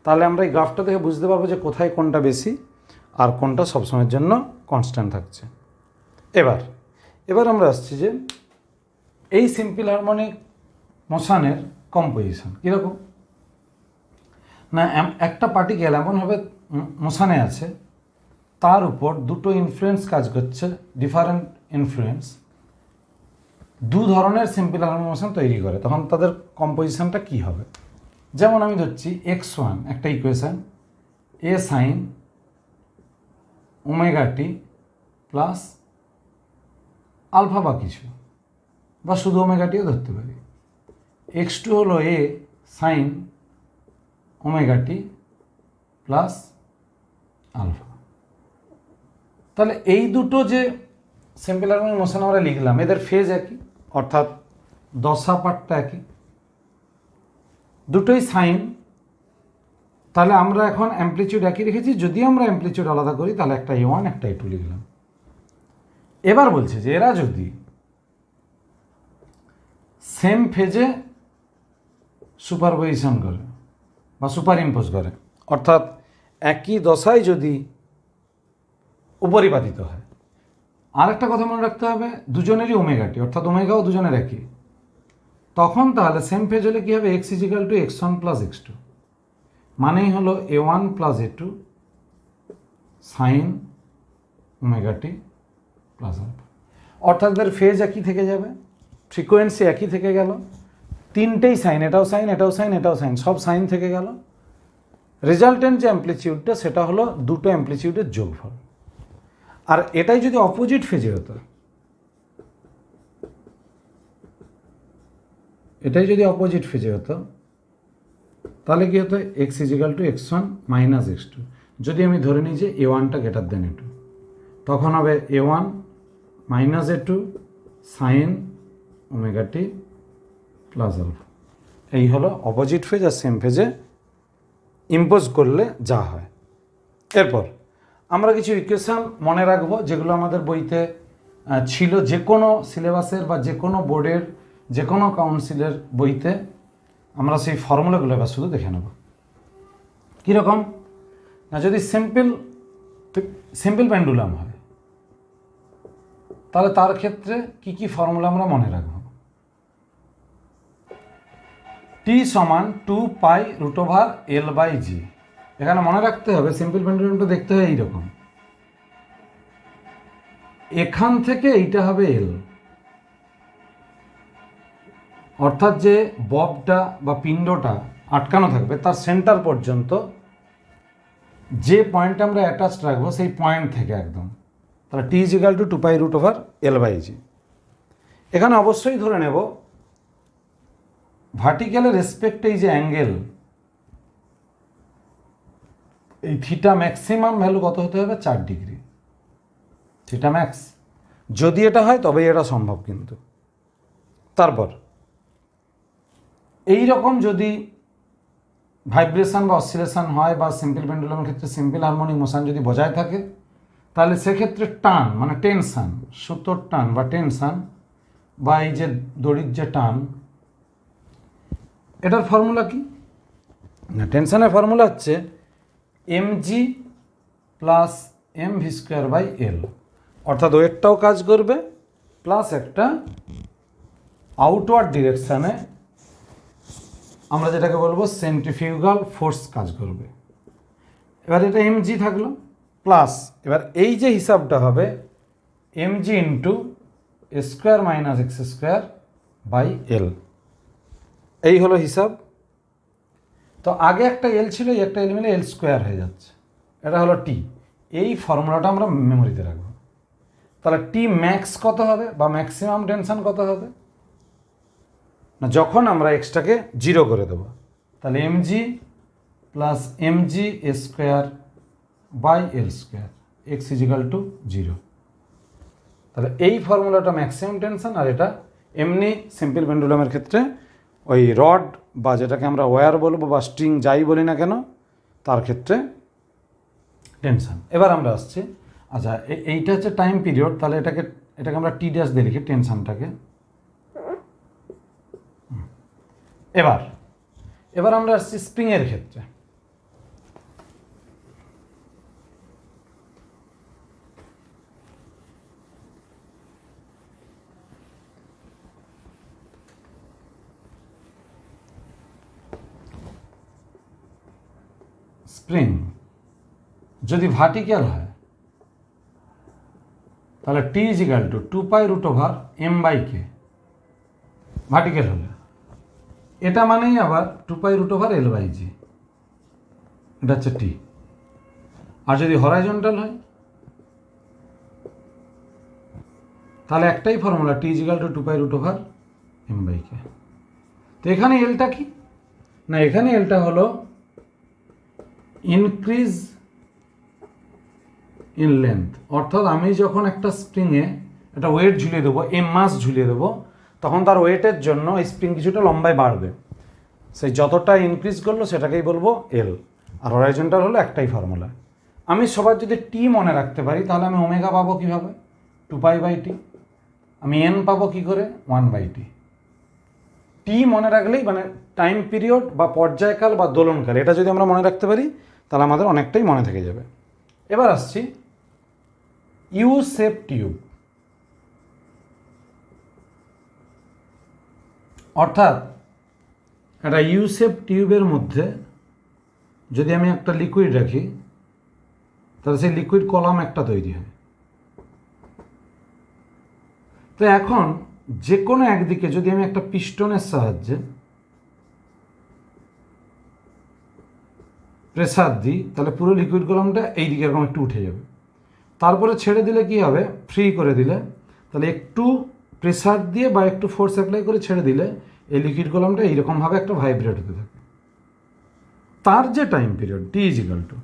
তাহলে আমরা এই গ্রাফটা দেখে বুঝতে পারবো যে কোথায় কোনটা বেশি আর কোনটা সবসময়ের জন্য কনস্ট্যান্ট থাকছে। এবার আমরা আসছি যে এই সিম্পল হারমোনিক মোশনের কম্পোজিশন কীরকম না, একটা পার্টিকেল এমনভাবে মোশনে আছে তার উপর দুটো ইনফ্লুয়েন্স কাজ করছে, ডিফারেন্ট ইনফ্লুয়েন্স, দু ধরনের সিম্পল হারমোনিক মোশন তৈরি করে, তখন তাদের কম্পোজিশনটা কী হবে। যেমন আমি ধরছি x1 একটা ইকুয়েশান, এ sine omega T plus alpha বা কিছু, বা শুধু ওমেগা টিও ধরতে পারি। x2 হলো এ sine omega T plus alpha. তাহলে এই দুটো যে সিম্পল হারমোনিক মোশন আমরা লিখলাম, এদের ফেজ একই, অর্থাৎ দশা পার্টটা একই, দুটোই সাইন। তাহলে আমরা এখন অ্যামপ্লিচিউড একই রেখেছি, যদি আমরা অ্যামপ্লিচিউড আলাদা করি তাহলে একটা A1 একটা A2 লিখলাম। এবার বলছে যে এরা যদি সেম ফেজে সুপারপজিশন করে বা সুপার ইম্পোজ করে, অর্থাৎ একই দশায় যদি উপরিপাতিত হয়। আর একটা কথা মনে রাখতে হবে, দুজনেরই ওমেগাটি, অর্থাৎ ওমেগাও দুজনের একই, তখন তাহলে সেম ফেজ হলে কী হবে, x is equal two x1 plus x2, মানেই হলো A1 plus A2 sine omega t plus alpha, অর্থাৎ এদের ফেজ একই থেকে যাবে, ফ্রিকোয়েন্সি একই থেকে গেল, তিনটেই সাইন, এটাও সাইন এটাও সাইন এটাও সাইন, সব সাইন থেকে গেল। রেজাল্টেন্ট যে অ্যামপ্লিচিউডটা সেটা হলো দুটো অ্যামপ্লিচিউডের যোগফল। আর এটাই যদি অপোজিট ফেজে হতো, এটাই যদি অপোজিট ফেজে হতো তাহলে কী হতো, x is equal two x1 minus x2। যদি আমি ধরে নিই যে A1টা গ্রেটার দেন A2, তখন হবে A1 minus A2 sine omega T plus alpha. এই হলো অপোজিট ফেজ আর সেম ফেজে ইম্পোজ করলে যা হয়। এরপর আমরা কিছু ইকুয়েশান মনে রাখবো যেগুলো আমাদের বইতে ছিল, যে কোনো সিলেবাসের বা যে কোনো বোর্ডের যে কোনো কাউন্সিলের বইতে আমরা সেই ফর্মুলাগুলো এবার শুধু দেখে নেব। কীরকম না, যদি সিম্পল পেন্ডুলাম হয় তাহলে তার ক্ষেত্রে কি কি ফর্মুলা আমরা মনে রাখব। টি সমান 2π√L/g। এখানে মনে রাখতে হবে সিম্পল পেন্ডুলামটা দেখতে হয় এইরকম, এখান থেকে এইটা হবে L, অর্থাৎ যে ববটা বা পিণ্ডটা আটকানো থাকবে তার সেন্টার পর্যন্ত যে পয়েন্টে আমরা অ্যাটাচড রাখবো সেই পয়েন্ট থেকে একদম, তাহলে টি ইজিক্যাল টু 2π√L/g। এখানে অবশ্যই ধরে নেব ভার্টিক্যালের রেসপেক্টে এই যে অ্যাঙ্গেল, এই থিটা ম্যাক্সিমাম ভ্যালু কত হতে হবে, 4 ডিগ্রি থিটা ম্যাক্স। যদি এটা হয় তবেই এটা সম্ভব। কিন্তু তারপর এই রকম যদি ভাইব্রেশন বা অসিলেশন হয় বা সিম্পল পেন্ডুলামের ক্ষেত্রে সিম্পল হারমোনিক মোশন যদি বজায় থাকে, তাহলে সেক্ষেত্রে টান মানে টেনশান, সুতোর টান বা টেনশান বা এই যে দড়ির যে টান, এটার ফর্মুলা কি না, টেনশানের ফর্মুলা হচ্ছে mg প্লাস mv²/L, অর্থাৎ ওয়েটটাও কাজ করবে প্লাস একটা আউটওয়ার্ড ডিরেকশানে আমরা যেটাকে বলবো সেন্ট্রিফিউগাল ফোর্স কাজ করবে। এবার এটা mg থাকলো প্লাস, এবার এই যে হিসাবটা হবে mg into a² minus x²/L, এই হলো হিসাব। তো আগে একটা এল ছিল, এই একটা এল মিলে L² হয়ে যাচ্ছে, এটা হলো টি। এই ফর্মুলাটা আমরা মেমোরিতে রাখবো। তাহলে টি ম্যাক্স কত হবে বা ম্যাক্সিমাম টেনশন কত হবে না, যখন আমরা এক্সটাকে 0 করে দেবো, তাহলে mg plus mg square by L square x is equal to 0। তাহলে এই ফর্মুলাটা ম্যাক্সিমাম টেনশন, আর এটা এমনি সিম্পল পেন্ডুলামের ক্ষেত্রে ওই রড বা যেটাকে আমরা ওয়্যার বলবো বা স্ট্রিং যাই বলি না কেন তার ক্ষেত্রে টেনশন। এবার আমরা আসছি, আচ্ছা এইটা হচ্ছে টাইম পিরিয়ড, তাহলে এটাকে আমরা টি ড্যাশ দিয়ে লিখি টেনশনটাকে। এবার আমরা আসছি স্প্রিংয়ের ক্ষেত্রে। স্প্রিং যদি ভার্টিক্যাল হয় তাহলে টি ইজিক্যাল টু 2π√m/k ভার্টিক্যাল হলে, এটা মানেই আবার 2π√L/g, এটা হচ্ছে টি। আর যদি হরাইজন্টাল হয় তাহলে একটাই ফর্মুলা, টি ইজিক্যাল টু 2π√m/k। তো এখানে এলটা কি না, এখানে এলটা হলো ইনক্রিজ ইন লেন্থ, অর্থাৎ আমি যখন একটা স্প্রিংয়ে একটা ওয়েট ঝুলিয়ে দেবো, মাস ঝুলিয়ে দেবো, তখন তার ওয়েটের জন্য স্প্রিং কিছুটা লম্বায় বাড়বে, সেই যতটা ইনক্রিজ করলো সেটাকেই বলবো এল। আর হরাইজন্টাল হলো একটাই ফর্মুলা। আমি সবার যদি টি মনে রাখতে পারি তাহলে আমি ওমেগা পাবো কীভাবে, 2π/t। আমি এন পাবো কী করে, 1/t। টি মনে রাখলেই মানে টাইম পিরিয়ড বা পর্যায়কাল বা দোলনকাল, এটা যদি আমরা মনে রাখতে পারি তাহলে আমাদের অনেকটাই মনে থেকে যাবে। এবার আসছি ইউ শেপ টিউব, অর্থাৎ একটা ইউ শেপ টিউবের মধ্যে যদি আমি একটা লিকুইড রাখি তাহলে সেই লিকুইড কলাম একটা তৈরি হয়। তো এখন যে কোনো একদিকে যদি আমি একটা পিস্টনের সাহায্যে প্রেসার দিই তাহলে পুরো লিকুইড কলামটা এই দিকে এরকম একটু উঠে যাবে। তারপরে ছেড়ে দিলে কি হবে, ফ্রি করে দিলে, তাহলে একটু প্রেসার দিয়ে বা একটু ফোর্স অ্যাপ্লাই করে ছেড়ে দিলে এই লিকুইড কলামটা এইরকমভাবে একটা ভাইব্রেট হতে থাকে। তার যে টাইম পিরিয়ড টি ইজিক্যাল টু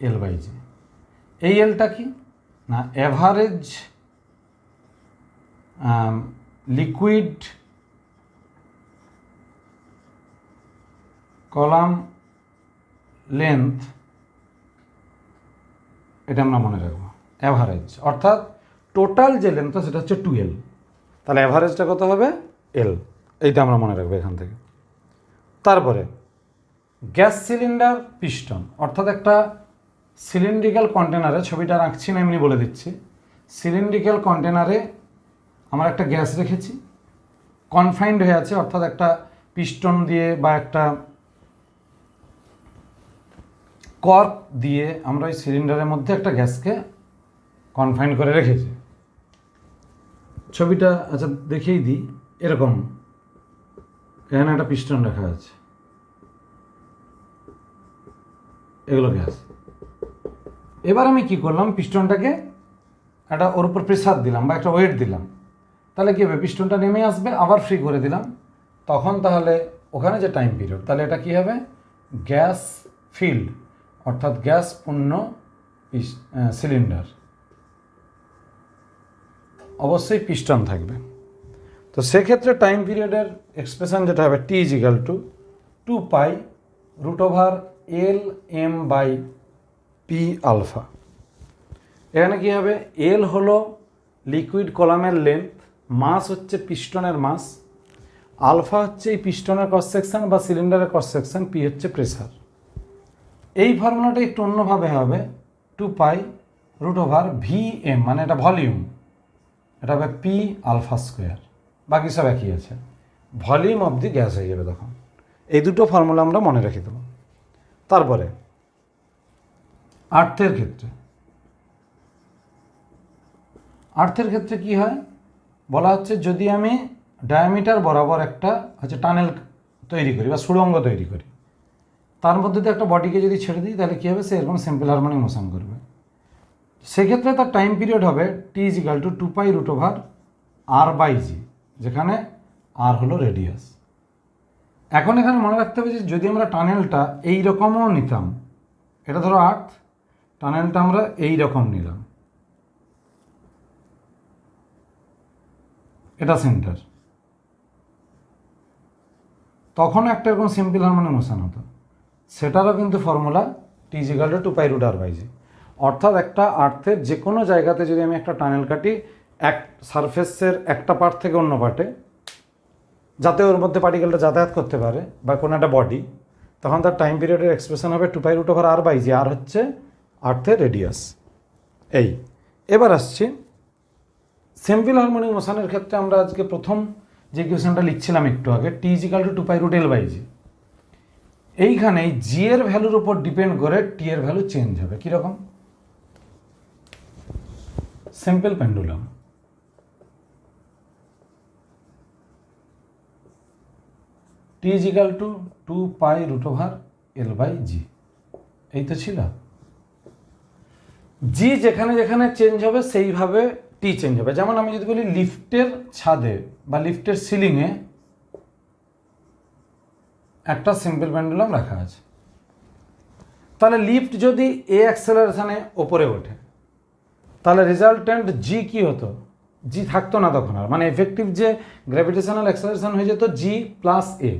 2π√L/g। এই এলটা কি না, অ্যাভারেজ লিকুইড কলাম লেন্থ, এটা আমরা মনে রাখবো অ্যাভারেজ, অর্থাৎ টোটাল যে লেন্থ সেটা হচ্ছে 2L, তাহলে অ্যাভারেজটা কত হবে, এল। এইটা আমরা মনে রাখবো এখান থেকে। তারপরে গ্যাস সিলিন্ডার পিস্টন, অর্থাৎ একটা সিলিন্ড্রিক্যাল কন্টেনারে, ছবিটা রাখছি না এমনি বলে দিচ্ছি, সিলিন্ড্রিক্যাল কন্টেনারে আমরা একটা গ্যাস রেখেছি, কনফাইন্ড হয়ে আছে, অর্থাৎ একটা পিস্টন দিয়ে বা একটা কর্ক দিয়ে আমরা ওই সিলিন্ডারের মধ্যে একটা গ্যাসকে কনফাইন করে রেখেছি। ছবিটা আচ্ছা দেখিয়েই দিই, এরকম এখানে একটা পিস্টন রাখা আছে, এগুলো গ্যাস। এবার আমি কি করলাম, পিস্টনটাকে একটা ওর উপর প্রেসার দিলাম বা একটা ওয়েট দিলাম, তাহলে কী হবে, পিস্টনটা নেমে আসবে, আবার ফ্রি করে দিলাম, তখন তাহলে ওখানে যে টাইম পিরিয়ড, তাহলে এটা কী হবে, গ্যাস ফিল্ড, অর্থাৎ গ্যাস পূর্ণ সিলিন্ডার, অবশ্যই পিস্টন থাকবে। তো সেক্ষেত্রে টাইম পিরিয়ডের এক্সপ্রেশন যেটা হবে টি ইজিক্যাল টু 2π√Lm/p⁻। এখানে কী হবে, এল হলো লিকুইড কলামের লেন্থ, মাস হচ্ছে পিস্টনের মাস, আলফা হচ্ছে এই পিস্টনের ক্রস সেকশন বা সিলিন্ডারের ক্রস সেকশন, পি হচ্ছে প্রেসার। এই ফর্মুলাটা একটু অন্যভাবে হবে 2π√Vm, মানে এটা ভলিউম, এটা হবে p⁻², বাকি সব একই আছে, ভলিউম অব দি গ্যাস হয়ে যাবে তখন। এই দুটো ফর্মুলা আমরা মনে রেখে দেবো। তারপরে আর্থের ক্ষেত্রে কি হয় বলা হচ্ছে, যদি আমি ডায়ামিটার বরাবর একটা হচ্ছে টানেল তৈরি করি বা সুড়ঙ্গ তৈরি করি, তার মধ্যে দিয়ে একটা বডিকে যদি ছেড়ে দিই তাহলে কী হবে, সে এরকম সিম্পল হারমোনিক মোশন করবে। সেক্ষেত্রে তার টাইম পিরিয়ড হবে t = 2π√r/g, যেখানে আর হলো রেডিয়াস। এখন এখানে মনে রাখতে হবে যে যদি আমরা টানেলটা এই রকমও নিতাম, এটা ধরো আর্থ, টানেলটা আমরা এই রকম নিলাম, এটা সেন্টার, তখন একটা এরকম সিম্পল হারমোনিক মোশন হতো। সেটারও কিন্তু ফর্মুলা t = 2π√r/g। অর্থাৎ একটা আর্থের যে কোনো জায়গাতে যদি আমি একটা টানেল কাটি এক সারফেসের একটা পার্ট থেকে অন্য পার্টে, যাতে ওর মধ্যে পার্টিকেলটা যাতায়াত করতে পারে বা কোনো একটা বডি, তখন তার টাইম পিরিয়ডের এক্সপ্রেশন হবে 2π√r/g, আর হচ্ছে আর্থের রেডিয়াস। এই এবার আসছি সিম্পল হারমোনিক মোশনের ক্ষেত্রে আমরা আজকে প্রথম যে ইকুয়েশনটা লিখছিলাম একটু আগে, t = 2π√L/g। এইখানে জি এর ভ্যালুর উপর ডিপেন্ড করে টি এর ভ্যালু চেঞ্জ হবে। কীরকম? সিম্পল পেন্ডুলাম, t = 2π√L/g, এই তো ছিল। জি যেখানে যেখানে চেঞ্জ হবে সেইভাবে টি চেঞ্জ হবে। যেমন আমি যদি বলি লিফটের ছাদে বা লিফটের সিলিংয়ে একটা সিম্পল পেন্ডুলাম রাখা আছে, তাহলে লিফট যদি এ অ্যাক্সেলারেশনে ওপরে ওঠে তাহলে রেজাল্টেন্ট জি কি হতো? জি থাকতো না তখন আর, মানে এফেক্টিভ যে গ্র্যাভিটেশনাল অ্যাক্সেলারেশন হয়ে যেত জি প্লাস এ।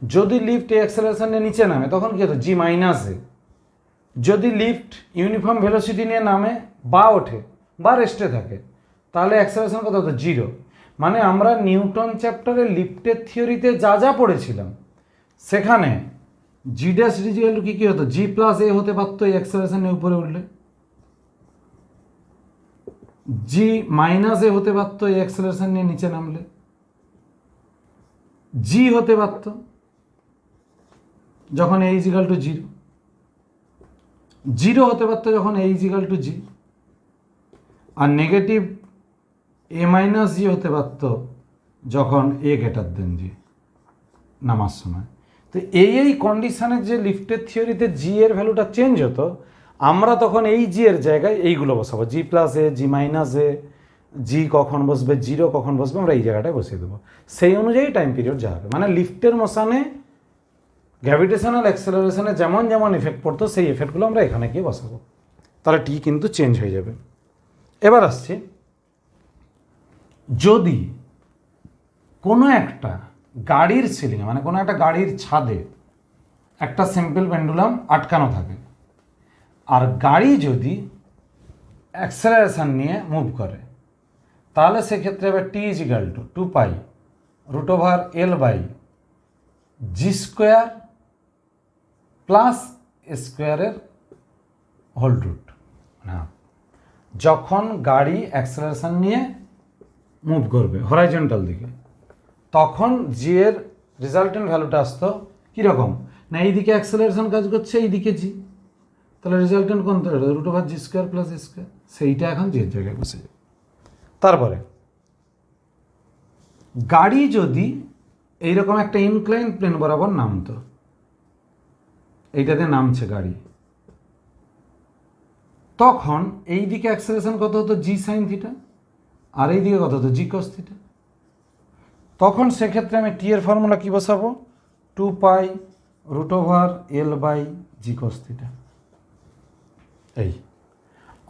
যদি লিফট এ অ্যাক্সেলারেশন নিয়ে নিচে নামে তখন কী হতো? জি মাইনাস এ। যদি লিফট ইউনিফর্ম ভেলোসিটি নিয়ে নামে বা ওঠে বা রেস্টে থাকে তাহলে অ্যাক্সেলারেশন কত হতো? 0। মানে আমরা নিউটন চ্যাপ্টারে লিফটের থিওরিতে যা যা পড়েছিলাম সেখানে জি ড্যাশ = কী হতো? জি প্লাস এ হতে পারতো এই অ্যাক্সেলারেশন নিয়ে উপরে উঠলে, জি মাইনাস এ হতে পারতো এই অ্যাক্সেলারেশন নিয়ে নিচে নামলে, জি হতে পারত যখন a = 0, 0 হতে পারতো যখন a = g, আর নেগেটিভ a - g হতে পারত যখন a > g নামার সময়। তো এই কন্ডিশনের যে লিফটের থিওরিতে জি এর ভ্যালুটা চেঞ্জ হতো, আমরা তখন এই জি এর জায়গায় এইগুলো বসাবো, জি প্লাস এ, জি মাইনাস এ, জি কখন বসবে, 0 কখন বসবে, আমরা এই জায়গাটায় বসিয়ে দেবো। সেই অনুযায়ী টাইম পিরিয়ড যা হবে, মানে লিফটের মোশনে গ্র্যাভিটেশনাল অ্যাক্সেলারেশনে যেমন যেমন এফেক্ট পড়তো সেই এফেক্টগুলো আমরা এখানে গিয়ে বসাবো, তাহলে টি কিন্তু চেঞ্জ হয়ে যাবে। এবার আসছে যদি কোনো একটা গাড়ির সিলিংয়ে, মানে কোনো একটা গাড়ির ছাদে একটা সিম্পল পেন্ডুলাম আটকানো থাকে, আর গাড়ি যদি অ্যাক্সেলারেশন নিয়ে মুভ করে, তাহলে সেক্ষেত্রে এবার t = 2π√L/g² প্লাস স্কোয়ারের হোল রুট। হ্যাঁ, যখন গাড়ি অ্যাক্সেলারেশন নিয়ে মুভ করবে হরাইজন্টাল দিকে, তখন জি এর রেজাল্টেন্ট ভ্যালুটা আসতো কীরকম? না এইদিকে অ্যাক্সেলারেশন কাজ করছে, এইদিকে জি, তাহলে রেজাল্টেন্ট কোনটা? √g² প্লাস স্কোয়ার, সেইটা এখন জি এর জায়গায় বসে যাবে। তারপরে গাড়ি যদি এইরকম একটা ইনক্লাইন প্লেন বরাবর নামতো, এইটাতে নামছে গাড়ি, তখন এই দিকে অ্যাক্সেলারেশন কত হতো? জি সাইন থিটা, আর এই দিকে কত হতো? জি কস থিটা। তখন সেক্ষেত্রে আমি টি এর ফর্মুলা কী বসাবো? 2π√L/g cos theta. এই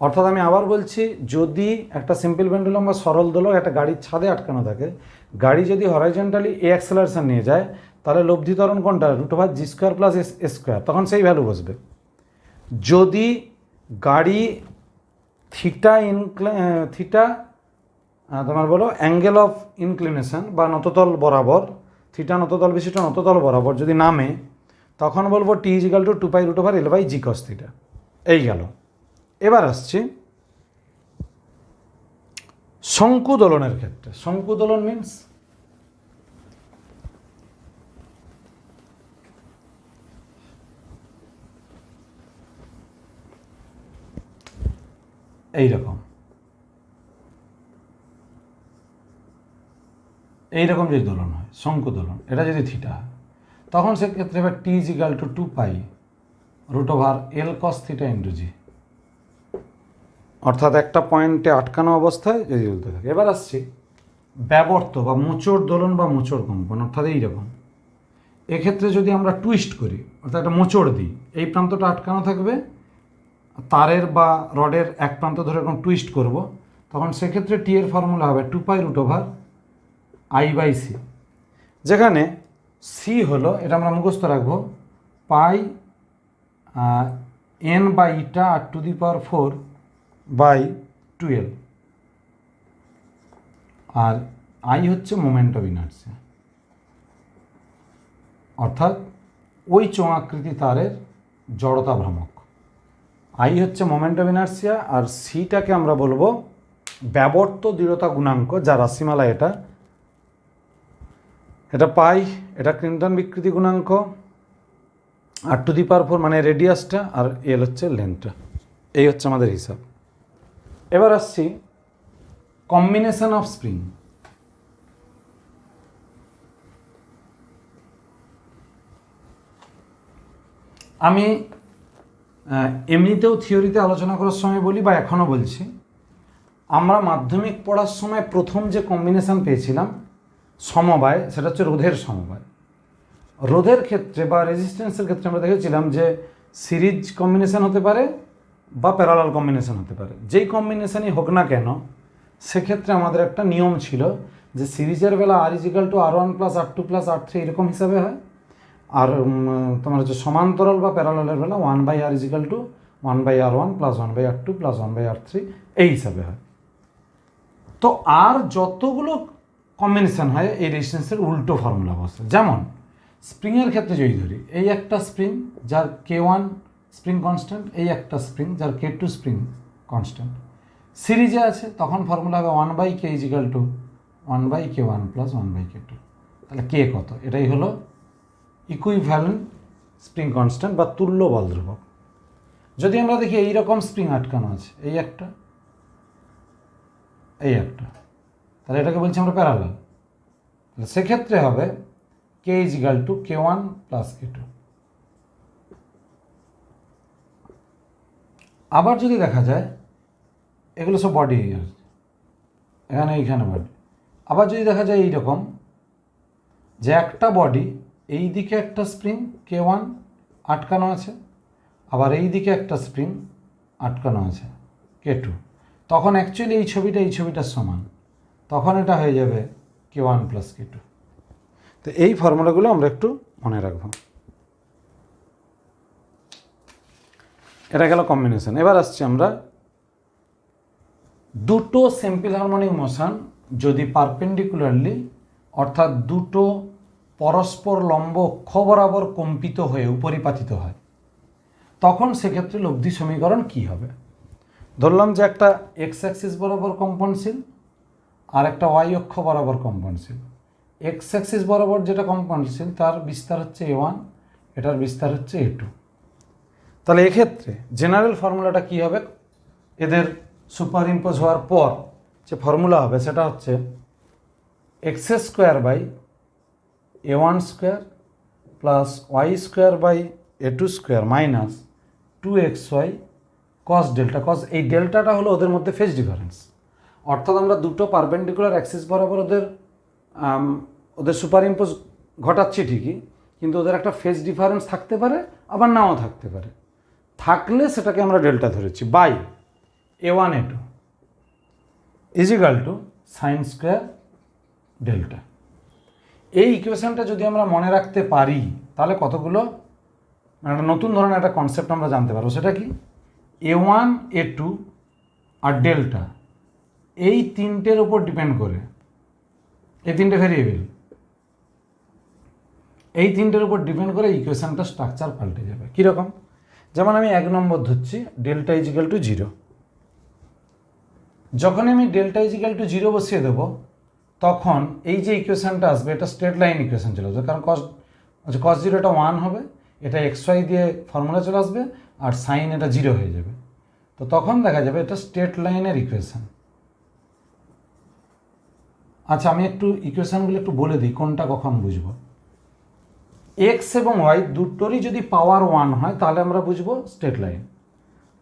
অর্থাৎ আমি আবার বলছি, যদি একটা সিম্পল পেন্ডুলাম বা সরল দোলক একটা গাড়ির ছাদে আটকানো থাকে, গাড়ি যদি হরাইজন্টালি এ অ্যাক্সেলারেশন নিয়ে যায়, তাহলে লব্ধি ত্বরণ কোনটা? √g² প্লাস স্কোয়ার, তখন সেই ভ্যালু বসবে। যদি গাড়ি থিটা তোমার বলো অ্যাঙ্গেল অফ ইনক্লিনেশন বা নততল বরাবর, থিটা নততল বিশিষ্ট নততল বরাবর যদি নামে, তখন বলবো t = 2π√L/g cos থিটা। এই গেল। এবার আসছি শঙ্কু দোলনের ক্ষেত্রে। শঙ্কু দোলন মিন্স এইরকম যদি দোলন হয়, শঙ্কু দোলন, এটা যদি থিটা হয়, তখন সেক্ষেত্রে এবার T is equal to 2 pi root over L cos theta into G, অর্থাৎ একটা পয়েন্টে আটকানো অবস্থায় যদি চলতে থাকে। এবার আসছি ব্যাবর্ত বা মোচড় দোলন বা মোচড় কম্পন, অর্থাৎ এইরকম। এক্ষেত্রে যদি আমরা টুইস্ট করি, অর্থাৎ একটা মোচড় দিই, এই প্রান্তটা আটকানো থাকবে, তারের বা রডের এক প্রান্ত ধরে এরকম টুইস্ট করব, তখন সেক্ষেত্রে টি এর ফর্মুলা হবে 2 pi root over I by C, যেখানে সি হলো, এটা আমরা মুখস্থ রাখবো, pi N by eta R to the power 4 by 12, আর আই হচ্ছে মোমেন্ট অফ ইনার্সিয়া, অর্থাৎ ওই চোঙাকৃতি তারের জড়তা ভ্রামক। আই হচ্ছে মোমেন্ট অফ ইনার্সিয়া, আর সিটাকে আমরা বলবো ব্যাবর্ত দৃঢ়তা গুণাঙ্ক, যা রাশিমালা এটা পাই, এটা ক্লিন্টন বিকৃতি গুণাঙ্ক, আর টু দি পাওয়ার 4 মানে রেডিয়াসটা, আর এল হচ্ছে লেন্থটা। এই হচ্ছে আমাদের হিসাব। এবার আসছি কম্বিনেশন অফ স্প্রিং। আমি এমনিতেও থিওরিতে আলোচনা করার সময় বলি বা এখনও বলছি, আমরা মাধ্যমিক পড়ার সময় প্রথম যে কম্বিনেশন পেয়েছিলাম সমবায়, সেটা হচ্ছে রোধের সমবায়। রোধের ক্ষেত্রে বা রেজিস্ট্যান্সের ক্ষেত্রে আমরা দেখেছিলাম যে সিরিজ কম্বিনেশন হতে পারে বা প্যারালাল কম্বিনেশন হতে পারে। যেই কম্বিনেশনই হোক না কেন, সেক্ষেত্রে আমাদের একটা নিয়ম ছিল যে সিরিজের বেলা R is equal to R1 plus R2 plus R3 এরকম হিসাবে হয়, আর তোমার হচ্ছে সমান্তরাল বা প্যারালালের বেলা 1/r is equal to 1/r1 plus 1/r2 plus 1/r3 এই হিসাবে হয়। তো আর যতগুলো কম্বিনেশন হয় এই রেজিস্ট্যান্সের উল্টো ফর্মুলা বসে। যেমন স্প্রিংয়ের ক্ষেত্রে যদি ধরি, এই একটা স্প্রিং যার K1 স্প্রিং কনস্ট্যান্ট, এই একটা স্প্রিং যার K2 স্প্রিং কনস্ট্যান্ট, সিরিজে আছে, তখন ফর্মুলা হবে 1/k is equal two 1/k1 plus 1/k2। তাহলে কে কত? এটাই হলো ইকুইভ্যালেন্ট স্প্রিং কনস্ট্যান্ট বা তুল্য বল ধ্রুবক। যদি আমরা দেখি এইরকম স্প্রিং আটকানো আছে, এই একটা, তাহলে এটাকে বলছি আমরা প্যারালাল, তাহলে সেক্ষেত্রে হবে K is equal to K1 plus K2। আবার যদি দেখা যায়, এগুলো সব বডি, এইখানে বডি। আবার যদি দেখা যায় এইরকম যে একটা বডি, এই দিকে একটা স্প্রিং K1 আটকানো আছে, আবার এই দিকে একটা স্প্রিং আটকানো আছে K2, তখন অ্যাকচুয়ালি এই ছবিটার সমান, তখন এটা হয়ে যাবে K1 প্লাস K2। তো এই ফর্মুলাগুলো আমরা একটু মনে রাখব। এটা গেল কম্বিনেশন। এবার আসছি আমরা দুটো সিম্পল হারমোনিক মোশন যদি পারপেন্ডিকুলারলি, অর্থাৎ দুটো পরস্পর লম্ব অক্ষ বরাবর কম্পিত হয়ে উপরিপাতিত হয়, তখন সেক্ষেত্রে লব্ধি সমীকরণ কি হবে? ধরলাম যে একটা এক্স অ্যাক্সিস বরাবর কম্পনশীল আর একটা ওয়াই অক্ষ বরাবর কম্পনশীল। এক্স অ্যাক্সিস বরাবর যেটা কম্পনশীল তার বিস্তার হচ্ছে A1, এটার বিস্তার হচ্ছে A2। তাহলে এক্ষেত্রে জেনারেল ফর্মুলাটা কি হবে? এদের সুপার ইম্পোজ হওয়ার পর যে ফর্মুলা হবে সেটা হচ্ছে X square by A1 square plus Y square by A2 square minus 2xy cos delta. Cos এই ডেল্টাটা হলো ওদের মধ্যে ফেজ ডিফারেন্স, অর্থাৎ আমরা দুটো পারপেন্ডিকুলার অ্যাক্সিস বরাবর ওদের সুপার ইম্পোজ ঘটাচ্ছি ঠিকই, কিন্তু ওদের একটা ফেজ ডিফারেন্স থাকতে পারে, আবার নাও থাকতে পারে। থাকলে সেটাকে আমরা ডেল্টা ধরেছি, by A1 A2 is equal to sine square delta. এই ইকুয়েশনটা যদি আমরা মনে রাখতে পারি, তাহলে কতগুলো একটা নতুন ধরনের একটা কনসেপ্ট আমরা জানতে পারবো। সেটা কি? A1 A2 আর ডেল্টা, এই তিনটের উপর ডিপেন্ড করে, এই তিনটে ভেরিয়েবল, এই তিনটের উপর ডিপেন্ড করে ইকুয়েশনটা স্ট্রাকচার পাল্টে যাবে। কীরকম? যেমন আমি 1 নম্বর ধরছি, ডেল্টা ইজ ইকাল টু 0। যখন আমি ডেল্টা ইজ ইকাল টু 0 বসিয়ে দেবো, তখন এই যে ইকুয়েশনটা আসবে এটা স্ট্রেট লাইন ইকুয়েশন চলে আসবে, কারণ cos 0 এটা 1 হবে, এটা xy দিয়ে ফর্মুলা চলে আসবে, আর সাইন এটা 0 হয়ে যাবে। তো তখন দেখা যাবে এটা স্ট্রেট লাইনের ইকুয়েশন। আচ্ছা, আমি একটু ইকুয়েশনগুলো একটু বলে দিই কোনটা কখন বুঝবো। এক্স এবং ওয়াই দুটোরই যদি পাওয়ার 1 হয় তাহলে আমরা বুঝবো স্ট্রেট লাইন।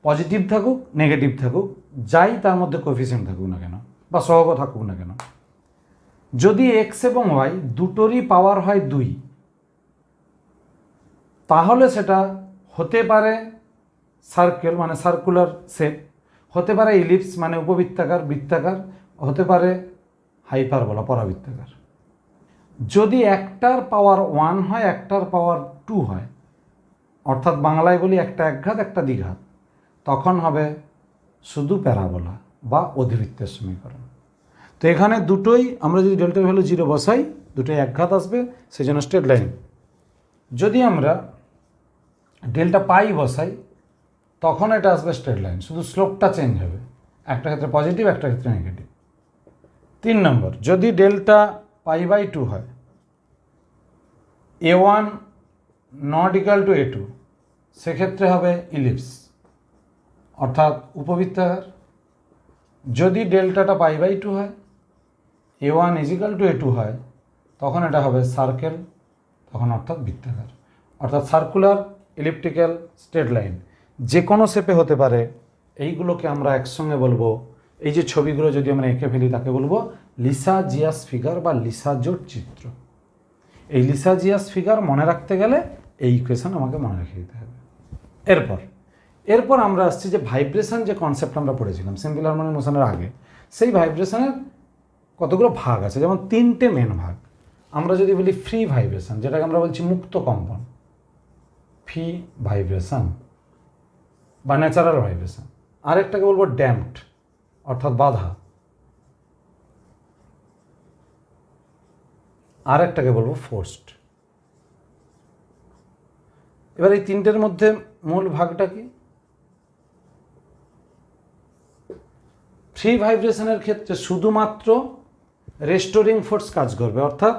পজিটিভ থাকুক নেগেটিভ থাকুক যাই তার মধ্যে কোএফিসিয়েন্ট থাকুক না কেন বা সহগ থাকুক না কেন, যদি এক্স এবং ওয়াই দুটোরই পাওয়ার হয় 2 তাহলে সেটা হতে পারে সার্কেল মানে সার্কুলার শেপ, হতে পারে ইলিপস মানে উপবৃত্তাকার বৃত্তাকার, হতে পারে হাইপারবোলা পরাবৃত্তাকার। যদি একটার পাওয়ার 1 হয় একটার পাওয়ার 2 হয়, অর্থাৎ বাংলায় বলি একটা একঘাত একটা দ্বিঘাত, তখন হবে শুধু প্যারাবোলা বা অধিবৃত্তের সমীকরণ। তো এখানে দুটোই আমরা যদি ডেল্টার ভ্যালু 0 বসাই দুটোই একঘাত আসবে, সেই জন্য স্ট্রেট লাইন। যদি আমরা ডেল্টা পাই বসাই তখন এটা আসবে স্ট্রেট লাইন, শুধু স্লোপটা চেঞ্জ হবে, একটা ক্ষেত্রে পজিটিভ একটা ক্ষেত্রে নেগেটিভ। 3 নম্বর, যদি ডেল্টা π/2 হয়, a1 not equal to a2, সেক্ষেত্রে হবে ইলিপস অর্থাৎ উপবৃত্তাকার। যদি ডেল্টাটা π/2 হয়, a1 is equal two a2 হয়, তখন এটা হবে সার্কেল, তখন অর্থাৎ বৃত্তাকার, অর্থাৎ সার্কুলার, ইলিপ্টিক্যাল, স্ট্রেট লাইন যে কোনো শেপে হতে পারে। এইগুলোকে আমরা একসঙ্গে বলবো, এই যে ছবিগুলো যদি আমরা এঁকে ফেলি তাকে বলবো লিসাজিয়াস ফিগার বা লিসাজোট চিত্র। এই লিসাজিয়াস ফিগার মনে রাখতে গেলে এই ইকুয়েশন আমাকে মনে রেখে দিতে হবে। এরপর আমরা আসছি যে ভাইব্রেশন, যে কনসেপ্ট আমরা পড়েছিলাম সিম্পল হারমোনিক মোশনের আগে, সেই ভাইব্রেশনের কতগুলো ভাগ আছে, যেমন 3টে মেন ভাগ। আমরা যদি বলি ফ্রি ভাইব্রেশন, যেটাকে আমরা বলছি মুক্ত কম্পন, ফ্রি ভাইব্রেশন বা ন্যাচারাল ভাইব্রেশন। আরেকটাকে বলবো ড্যাম্পড অর্থাৎ বাধা, আরেকটাকে বলবো ফোর্সড। এবার এই তিনটের মধ্যে মূল ভাগটা কি? ফ্রি ভাইব্রেশনের ক্ষেত্রে শুধুমাত্র রেস্টোরিং ফোর্স কাজ করবে, অর্থাৎ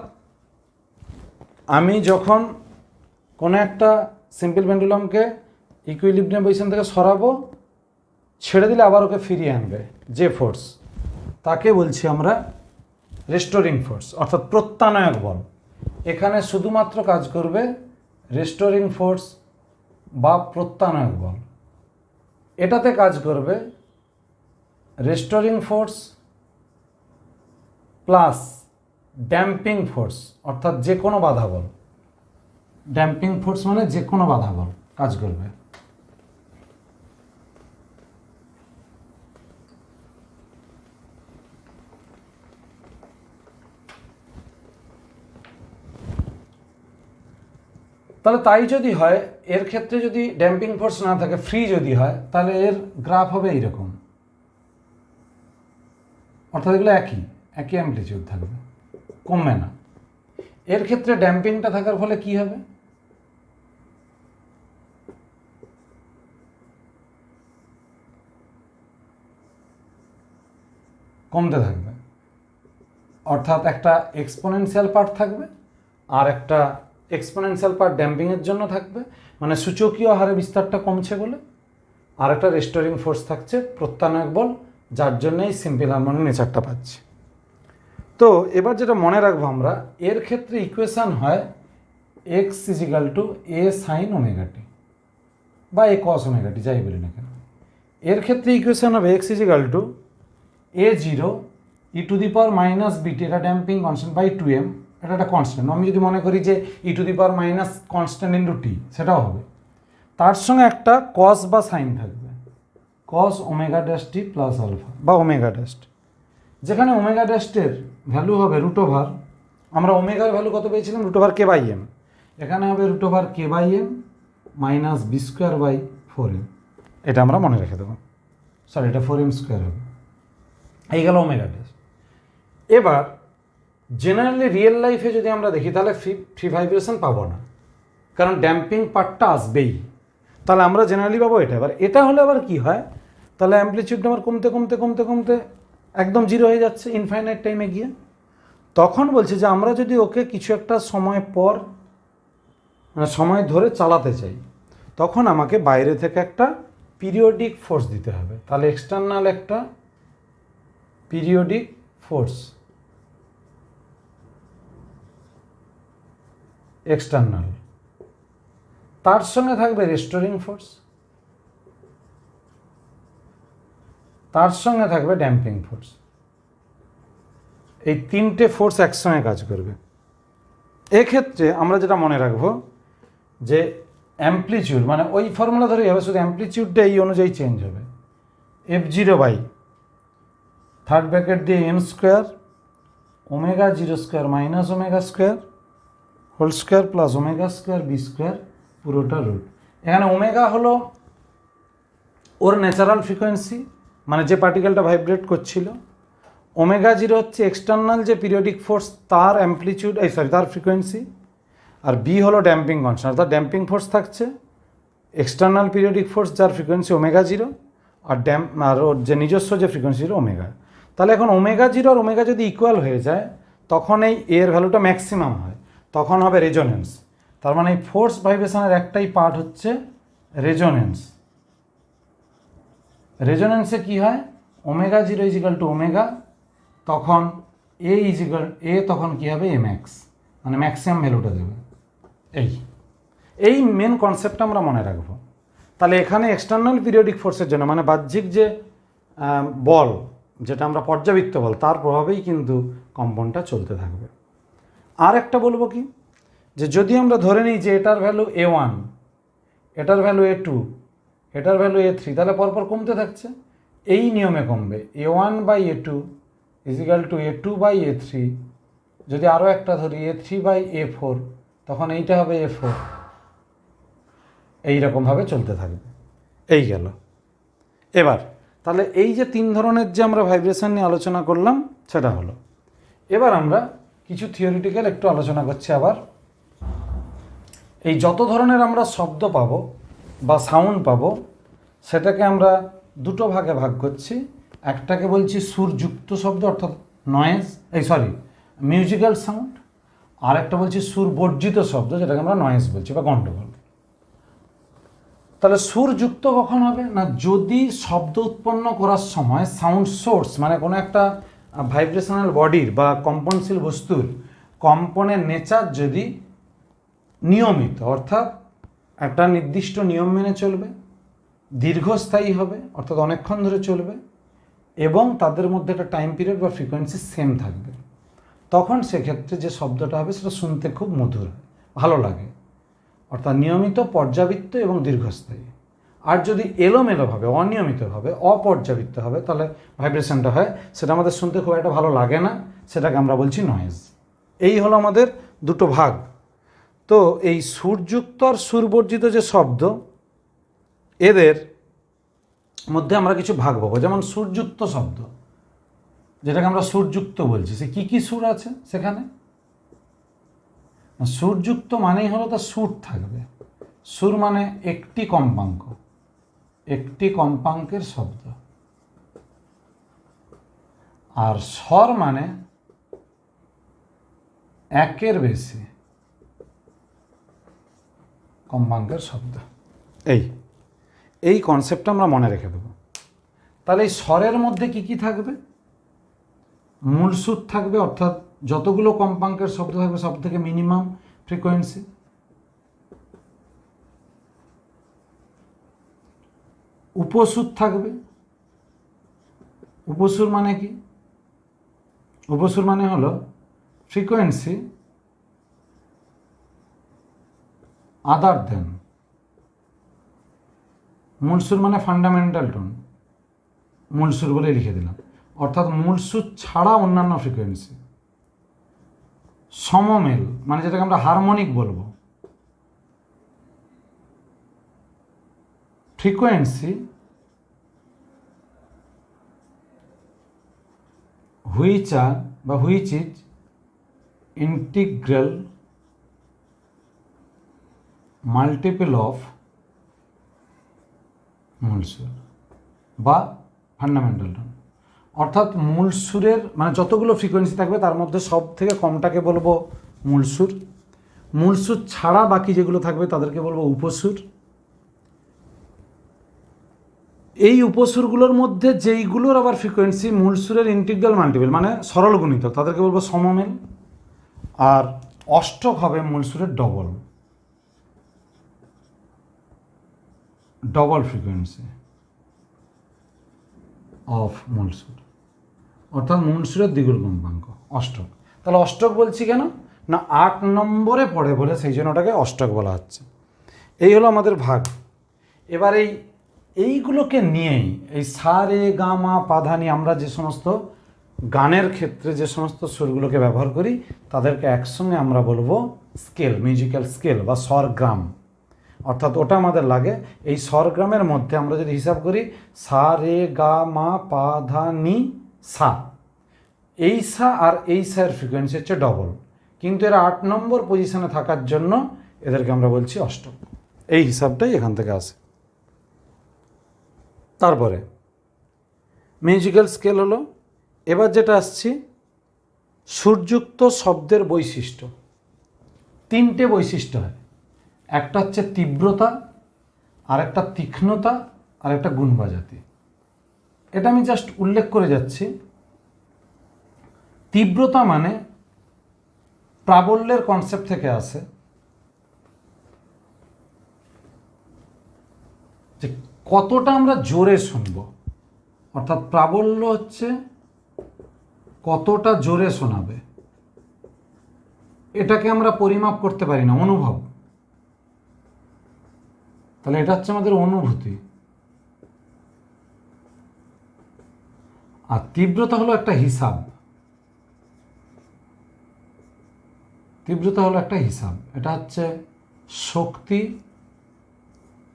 আমি যখন কোনো একটা সিম্পল পেন্ডুলামকে ইকুইলিব্রিয়াম পজিশন থেকে সরাবো, ছেড়ে দিলে আবার ওকে ফিরিয়ে আনবে যে ফোর্স, তাকে বলছি আমরা রেস্টোরিং ফোর্স অর্থাৎ প্রত্যানয়ক বল। এখানে শুধুমাত্র কাজ করবে রেস্টোরিং ফোর্স বা প্রত্যানয়ক বল। এটাতে কাজ করবে restoring force plus damping force অর্থাৎ যে কোনো বাধা বল। ড্যাম্পিং ফোর্স মানে যে কোনো বাধা বল কাজ করবে। তাহলে তাই যদি হয়, এর ক্ষেত্রে যদি ড্যাম্পিং ফোর্স না থাকে, ফ্রি যদি হয়, তাহলে এর গ্রাফ হবে এইরকম, অর্থাৎ এগুলো একই অ্যাম্প্লিটিউড থাকবে, কমবে না। এর ক্ষেত্রে ড্যাম্পিংটা থাকার ফলে কি হবে? কমতে থাকবে, অর্থাৎ একটা এক্সপোনেনশিয়াল পার্ট থাকবে আর একটা এক্সপোনেনশিয়াল পার্ট ড্যাম্পিংয়ের জন্য থাকবে, মানে সূচকীয় হারে বিস্তারটা কমছে বলে, আর একটা রেস্টোরিং ফোর্স থাকছে প্রত্যানয়ক বল, যার জন্য এই সিম্পল হারমোনিক নেচারটা পাচ্ছি। তো এবার যেটা মনে রাখবো আমরা, এর ক্ষেত্রে ইকুয়েশান হয় X is equal to A sine omega T বা এ কস ওমেগা টি, যাই বলি না কেন। এর ক্ষেত্রে ইকুয়েশান হবে x is equal to a0 e two the power minus বিটি, এটা ড্যাম্পিং কনস্ট্যান্ট বাই 2m, এটা একটা কনস্ট্যান্ট। আমি যদি মনে করি যে E to the power minus constant into T, সেটাও হবে। তার সঙ্গে একটা কস বা সাইন থাকবে, cos omega dash T plus alpha বা ওমেগা ড্যাশ, যেখানে ওমেগা ড্যাশের ভ্যালু হবে রুট ওভার, আমরা ওমেগার ভ্যালু কত পেয়েছিলাম? Root over K by M, এখানে হবে root over K by M minus B square by 4m, এটা আমরা মনে রেখে দেবো, সরি এটা 4m স্কোয়ার হবে। এই গেল ওমেগা ড্যাশ। এবার জেনারেলি রিয়েল লাইফে যদি আমরা দেখি তাহলে ফ্রি ভাইব্রেশন পাবো না, কারণ ড্যাম্পিং পার্টটা আসবেই। তাহলে আমরা জেনারেলি পাবো এটা। এবার এটা হলে আবার কি হয়, তাহলে অ্যাম্প্লিটিউড আমার কমতে কমতে কমতে কমতে একদম জিরো হয়ে যাচ্ছে ইনফাইনাইট টাইমে গিয়ে। তখন বলছে যে আমরা যদি ওকে কিছু একটা সময় পর মানে সময় ধরে চালাতে চাই, তখন আমাকে বাইরে থেকে একটা পিরিয়ডিক ফোর্স দিতে হবে। তাহলে এক্সটার্নাল একটা পিরিয়ডিক ফোর্স, এক্সটার্নাল তার সঙ্গে থাকবে রেস্টোরিং ফোর্স, তার সঙ্গে থাকবে ড্যাম্পিং ফোর্স। এই তিনটে ফোর্স একসঙ্গে কাজ করবে। এক্ষেত্রে আমরা যেটা মনে রাখবো যে অ্যাম্প্লিটিউড মানে ওই ফর্মুলা ধরেই হবে, শুধু অ্যাম্প্লিটিউডটা এই অনুযায়ী চেঞ্জ হবে। F0 বাই থার্ড ব্র্যাকেট দিয়ে m square omega 0 square minus omega square whole square plus omega square b square পুরোটা রুট। এখানে ওমেগা হলো ওর ন্যাচারাল ফ্রিকোয়েন্সি, মানে যে পার্টিকেলটা ভাইব্রেট করছিল। ওমেগা 0 হচ্ছে এক্সটার্নাল যে পিরিয়ডিক ফোর্স তার অ্যাম্প্লিটিউড তার ফ্রিকোয়েন্সি। আর বি হলো ড্যাম্পিং কনস্ট্যান্ট, অর্থাৎ ড্যাম্পিং ফোর্স থাকছে এক্সটার্নাল পিরিয়ডিক ফোর্স যার ফ্রিকোয়েন্সি ওমেগা 0 আর ওর যে নিজস্ব যে ফ্রিকোয়েন্সি ছিল ওমেগা। তাহলে এখন ওমেগা 0 আর ওমেগা যদি ইকুয়াল হয়ে যায় তখন এই এর ভ্যালুটা ম্যাক্সিমাম হয়, তখন হবে রেজোনেন্স। তার মানে এই ফোর্স ভাইব্রেশনের একটাই পার্ট হচ্ছে রেজোনেন্স। রেজোনেন্সে কি হয়, ওমেগা 0 ইজিক্যাল টু ওমেগা, তখন এ তখন কি হবে এ ম্যাক্স, মানে ম্যাক্সিমাম ভ্যালুটা দেবে। এই মেন কনসেপ্টটা আমরা মনে রাখবো। তাহলে এখানে এক্সটার্নাল পিরিয়ডিক ফোর্সের জন্য মানে বাহ্যিক যে বল যেটা আমরা পর্যাবৃত্ত বল তার প্রভাবেই কিন্তু কম্পনটা চলতে থাকবে। আর একটা বলবো কি, যে যদি আমরা ধরে নিই যে এটার ভ্যালু A1, এটার ভ্যালু A2, এটার ভ্যালু A3, তাহলে পরপর কমতে থাকছে, এই নিয়মে কমবে। A1 by A2 is equal two A2 by A3, যদি আরও একটা ধরি A3 বাই A4, তখন এইটা হবে A4, এইরকমভাবে চলতে থাকবে। এই গেল। এবার তাহলে এই যে তিন ধরনের যে আমরা ভাইব্রেশন নিয়ে আলোচনা করলাম সেটা হলো। এবার আমরা কিছু থিওরিটিক্যাল একটু আলোচনা করছি। আবার এই যত ধরনের আমরা শব্দ পাবো বা সাউন্ড পাবো সেটাকে আমরা দুটো ভাগে ভাগ করছি। একটাকে বলছি সুরযুক্ত শব্দ অর্থাৎ নয়েজ, মিউজিক্যাল সাউন্ড। আর একটা বলছি সুর বর্জিত শব্দ যেটাকে আমরা নয়েজ বলছি বা গন্ডগোল। তাহলে সুরযুক্ত কখন হবে না, যদি শব্দ উৎপন্ন করার সময় সাউন্ড সোর্স মানে কোনো একটা ভাইব্রেশনাল বডির বা কম্পনশীল বস্তুর কম্পনের নেচার যদি নিয়মিত, অর্থাৎ একটা নির্দিষ্ট নিয়ম মেনে চলবে, দীর্ঘস্থায়ী হবে অর্থাৎ অনেকক্ষণ ধরে চলবে, এবং তাদের মধ্যে একটা টাইম পিরিয়ড বা ফ্রিকোয়েন্সি সেম থাকবে, তখন সেক্ষেত্রে যে শব্দটা হবে সেটা শুনতে খুব মধুর, ভালো লাগে, অর্থাৎ নিয়মিত, পর্যাবৃত্ত এবং দীর্ঘস্থায়ী। আর যদি এলোমেলোভাবে, অনিয়মিতভাবে, অপর্যাবৃত্ত হবে তাহলে ভাইব্রেশনটা হয়, সেটা আমাদের শুনতে খুব একটা ভালো লাগে না, সেটাকে আমরা বলছি নয়েজ। এই হলো আমাদের দুটো ভাগ। তো এই সুরযুক্ত আর সুরবর্জিত যে শব্দ, এদের মধ্যে আমরা কিছু ভাগ পাবো। যেমন সুরযুক্ত শব্দ, যেটাকে আমরা সুরযুক্ত বলছি, সে কী সুর আছে সেখানে? সুরযুক্ত মানেই হলো তার সুর থাকবে। সুর মানে একটি কম্পাঙ্ক, একটি কম্পাঙ্কের শব্দ। আর স্বর মানে একের বেশি কম্পাঙ্কের শব্দ। এই কনসেপ্টটা আমরা মনে রেখে দেবো। তাহলে এই স্বরের মধ্যে কি কি থাকবে? মূল সুর থাকবে, অর্থাৎ যতগুলো কম্পাঙ্কের শব্দ থাকবে সব থেকে মিনিমাম ফ্রিকোয়েন্সি। উপসুর থাকবে। উপসুর মানে কি? উপসুর মানে হলো ফ্রিকোয়েন্সি আদার দেন। মূল সুর মানে ফান্ডামেন্টাল টোন, মূল সুর বলে লিখে দিলাম, অর্থাৎ মূল সুর ছাড়া অন্যান্য ফ্রিকোয়েন্সি। সমমেল মানে যেটাকে আমরা হারমোনিক বলবো। Frequency which is integral multiple of মূল সুর বা ফান্ডামেন্টাল টোন। অর্থাৎ মূল সুরের মানে যতগুলো ফ্রিকোয়েন্সি থাকবে তার মধ্যে সব থেকে কমটাকে বলবো মূল সুর। মূল সুর ছাড়া বাকি যেগুলো থাকবে তাদেরকে বলবো উপসুর। এই উপসুরগুলোর মধ্যে যেইগুলোর আবার ফ্রিকোয়েন্সি মূল সুরের ইন্টিগ্রাল মাল্টিপল মানে সরল গুণিতক, তাদেরকে বলবো সমমেল। আর অষ্টক হবে মূল সুরের ডবল। ডবল ফ্রিকোয়েন্সি অফ মূল সুর, অর্থাৎ মূল সুরের দ্বিগুণ কম্পাঙ্ক, অষ্টক। তাহলে অষ্টক বলছি কেন না 8 নম্বরে পড়ে বলে সেই জন্য ওটাকে অষ্টক বলা হচ্ছে। এই হলো আমাদের ভাগ। এবার এইগুলোকে নিয়েই এই সা রে গা মা পা ধা নি আমরা যে সমস্ত গানের ক্ষেত্রে যে সমস্ত সুরগুলোকে ব্যবহার করি তাদেরকে একসঙ্গে আমরা বলবো স্কেল, মিউজিক্যাল স্কেল বা স্বরগ্রাম। অর্থাৎ ওটা আমাদের লাগে এই স্বরগ্রামের মধ্যে আমরা যদি হিসাব করি সা রে গা মা পা ধা নি সা, এই সা আর এই সার ফ্রিকোয়েন্সি হচ্ছে ডবল, কিন্তু এরা 8 নম্বর পজিশনে থাকার জন্য এদেরকে আমরা বলছি অষ্টক। এই হিসাবটাই এখান থেকে আসে। তারপরে মিউজিক্যাল স্কেল হলো, এবার যেটা আসছি সুরযুক্ত শব্দের বৈশিষ্ট্য। 3টে বৈশিষ্ট্য হয়, একটা হচ্ছে তীব্রতা, আর একটা তীক্ষ্ণতা, আর একটা গুণবাজাতি। এটা আমি জাস্ট উল্লেখ করে যাচ্ছি। তীব্রতা মানে প্রাবল্যের কনসেপ্ট থেকে আসে, যে কতটা আমরা জোরে শুনব, অর্থাৎ প্রাবল্য হচ্ছে কতটা জোরে শোনাবে। এটাকে আমরা পরিমাপ করতে পারি না, অনুভব। তাহলে এটা হচ্ছে আমাদের অনুভূতি। আর তীব্রতা হলো একটা হিসাব, তীব্রতা হলো একটা হিসাব। এটা হচ্ছে শক্তি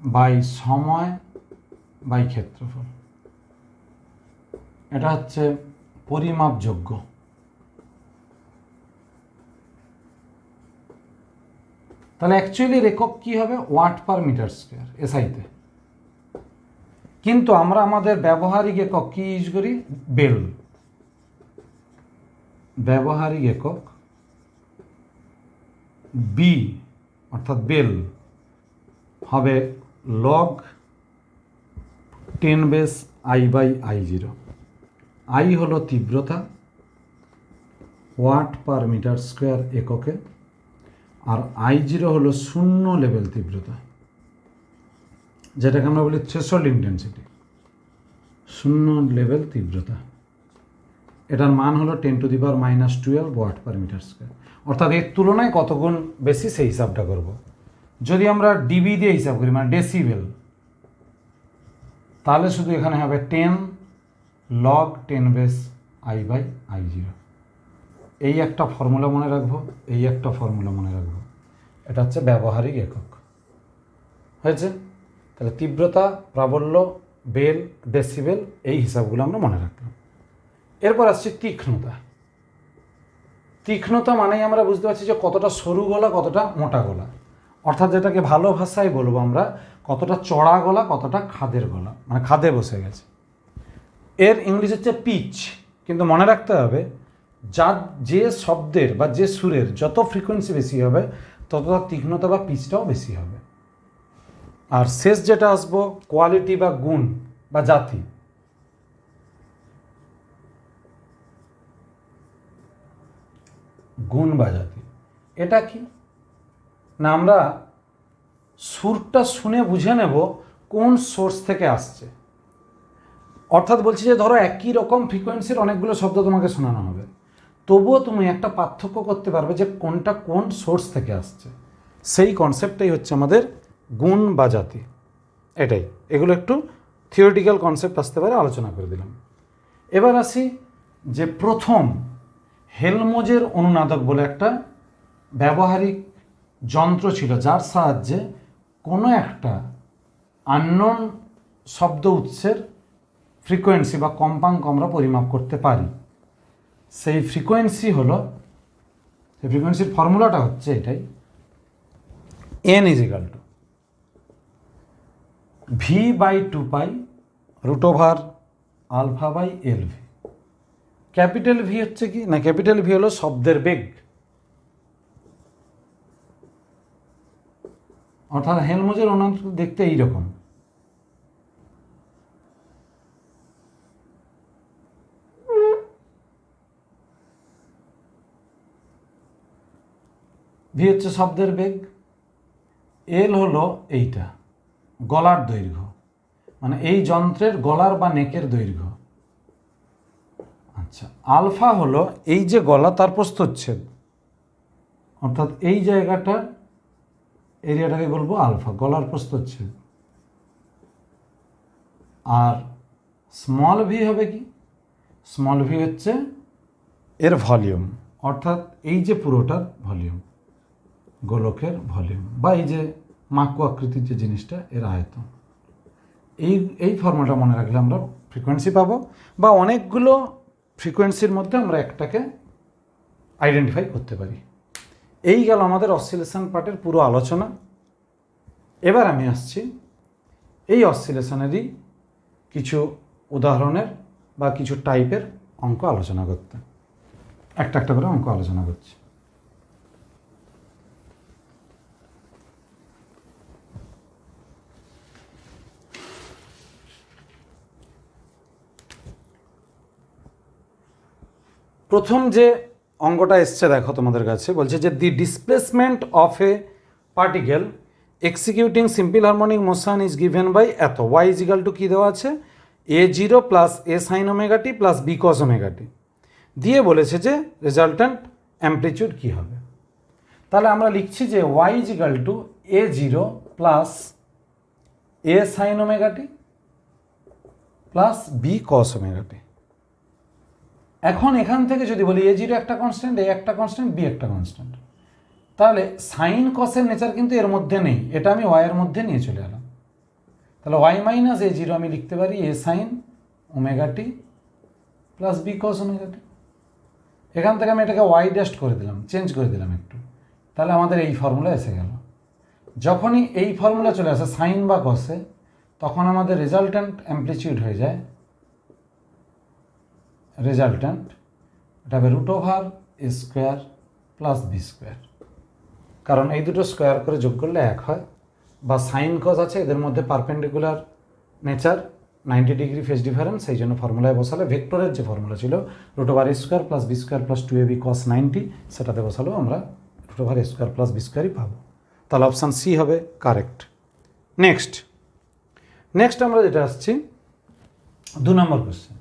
বাই সময় বাই ক্ষেত্রফল, এটা হচ্ছে পরিমাপযোগ্য। তাহলে অ্যাকচুয়ালি একক কি হবে, ওয়াট পার মিটার স্কোয়ার এসআইতে, কিন্তু আমরা আমাদের ব্যবহারিক একক কি ইউজ করি, বেল। ব্যবহারিক একক বি অর্থাৎ বেল হবে log 10 base I by I0। I হলো তীব্রতা ওয়াট পার মিটার স্কোয়ার এককে, আর I0 হলো 0 লেভেল তীব্রতা, যেটাকে আমরা বলি থ্রেশহোল্ড ইন্টেন্সিটি, 0 লেভেল তীব্রতা। এটার মান হলো 10⁻⁻12 ওয়াট পার মিটার স্কোয়ার। অর্থাৎ এর তুলনায় কত গুণ বেশি সেই হিসাবটা করব। যদি আমরা ডিবি দিয়ে হিসাব করি মানে ডেসিবেল, তাহলে শুধু এখানে হবে 10 log 10 base I by I0। এই একটা ফর্মুলা মনে রাখবো, এই একটা ফর্মুলা মনে রাখবো। এটা হচ্ছে ব্যবহারিক একক। হয়েছে? তাহলে তীব্রতা, প্রাবল্য, বেল, ডেসিবেল, এই হিসাবগুলো আমরা মনে রাখলাম। এরপর আসছে তীক্ষ্ণতা। তীক্ষ্ণতা মানেই আমরা বুঝতে পারছি যে কতটা সরু গলা, কতটা মোটা গলা, অর্থাৎ যেটাকে ভালো ভাষায় বলবো আমরা কতটা চড়া গলা, কতটা খাদের গলা, মানে খাদে বসে গেছে। এর ইংলিশ হচ্ছে পিচ। কিন্তু মনে রাখতে হবে যে শব্দের বা যে সুরের যত ফ্রিকোয়েন্সি বেশি হবে ততটা তীক্ষ্ণতা বা পিচটাও বেশি হবে। আর শেষ যেটা আসবো কোয়ালিটি বা গুণ বা জাতি। গুণ বা জাতি এটা কি না, আমরা সুরটা শুনে বুঝে নেব কোন সোর্স থেকে আসছে। অর্থাৎ বলছি যে ধরো একই রকম ফ্রিকোয়েন্সির অনেকগুলো শব্দ তোমাকে শোনানো হবে, তবুও তুমি একটা পার্থক্য করতে পারবে যে কোনটা কোন সোর্স থেকে আসছে। সেই কনসেপ্টটাই হচ্ছে আমাদের গুণ বা জাতি। এটাই, এগুলো একটু থিওরিটিক্যাল কনসেপ্ট আসতে পারে, আলোচনা করে দিলাম। এবার আসি যে প্রথম হেলমোজের অনুনাদক বলে একটা ব্যবহারিক যন্ত্র ছিল, যার সাহায্যে কোনো একটা আননোন শব্দ উৎসের ফ্রিকোয়েন্সি বা কম্পাঙ্ক আমরা পরিমাপ করতে পারি। সেই ফ্রিকোয়েন্সি হলো, সেই ফ্রিকোয়েন্সির ফর্মুলাটা হচ্ছে এটাই, n = v/2π √α/LV। Capital V হচ্ছে কি না, ক্যাপিটাল ভি হলো শব্দের বেগ, অর্থাৎ হেলমোজের অনুনাদক দেখতে এইরকম। ভি হচ্ছে শব্দের বেগ, এল হলো এইটা, গলার দৈর্ঘ্য, মানে এই যন্ত্রের গলার বা নেকের দৈর্ঘ্য। আচ্ছা, আলফা হলো এই যে গলা তার প্রস্থচ্ছেদ, অর্থাৎ এই জায়গাটা এরিয়াটাকে বলবো আলফা, গলার প্রস্থচ্ছেদ। আর স্মল ভি হবে কি? স্মল ভি হচ্ছে এর ভলিউম, অর্থাৎ এই যে পুরোটার ভলিউম, গোলকের ভলিউম, বা এই যে মাকু আকৃতির যে জিনিসটা এর আয়তন। এই ফর্মুলাটা মনে রাখলে আমরা ফ্রিকোয়েন্সি পাবো, বা অনেকগুলো ফ্রিকোয়েন্সির মধ্যে আমরা একটাকে আইডেন্টিফাই করতে পারি। এই গেল আমাদের অসিলেশন পার্টের পুরো আলোচনা। এবার আমি আসছি এই অসিলেশনেরই কিছু উদাহরণের বা কিছু টাইপের অঙ্ক আলোচনা করতে। একটা একটা করে অঙ্ক আলোচনা করছি। প্রথম যে অঙ্কটা এসছে দেখো তোমাদের কাছে, বলছে যে the displacement of a particle executing simple harmonic motion is given by এত, ওয়াই ইজ ইকাল টু কী দেওয়া আছে, a0 plus A sine omega T plus B cos omega T, দিয়ে বলেছে যে রেজাল্ট্যান্ট অ্যাম্পলিটিউড কী হবে। তাহলে আমরা লিখছি যে Y is equal to a0 plus A sine omega T plus B cos omega T. এখন এখান থেকে যদি বলি a0 একটা কনস্ট্যান্ট, a একটা কনস্ট্যান্ট, বি একটা কনস্ট্যান্ট, তাহলে সাইন কসের নেচার কিন্তু এর মধ্যে নেই, এটা আমি ওয়াইয়ের মধ্যে নিয়ে চলে এলাম। তাহলে ওয়াই মাইনাস a0 আমি লিখতে পারি এ sine omega T plus B cos omega টি। এখান থেকে আমি এটাকে ওয়াই ড্যাস্ট করে দিলাম, চেঞ্জ করে দিলাম একটু, তাহলে আমাদের এই ফর্মুলা এসে গেল। যখনই এই ফর্মুলা চলে আসে সাইন বা কসে, তখন আমাদের রেজাল্ট্যান্ট অ্যাম্পলিটিউড হয়ে যায়, রেজাল্ট্যান্ট এটা হবে রুট ওভার এ স্কোয়ার প্লাস বি স্কোয়ার, কারণ এই দুটো স্কোয়ার করে যোগ করলে এক হয়, বা সাইন কস আছে এদের মধ্যে perpendicular nature, 90 degree phase difference, সেই জন্য ফর্মুলায় বসালে ভেক্টরের যে ফর্মুলা ছিল রুট ওভার এ square plus B square plus 2ab cos 90, সেটাতে বসালেও আমরা রুট ওভার এ স্কোয়ার প্লাস বি স্কোয়ারই পাবো। তাহলে অপশান সি হবে কারেক্ট। নেক্সট আমরা যেটা আসছি 2 নম্বর কোশ্চেন।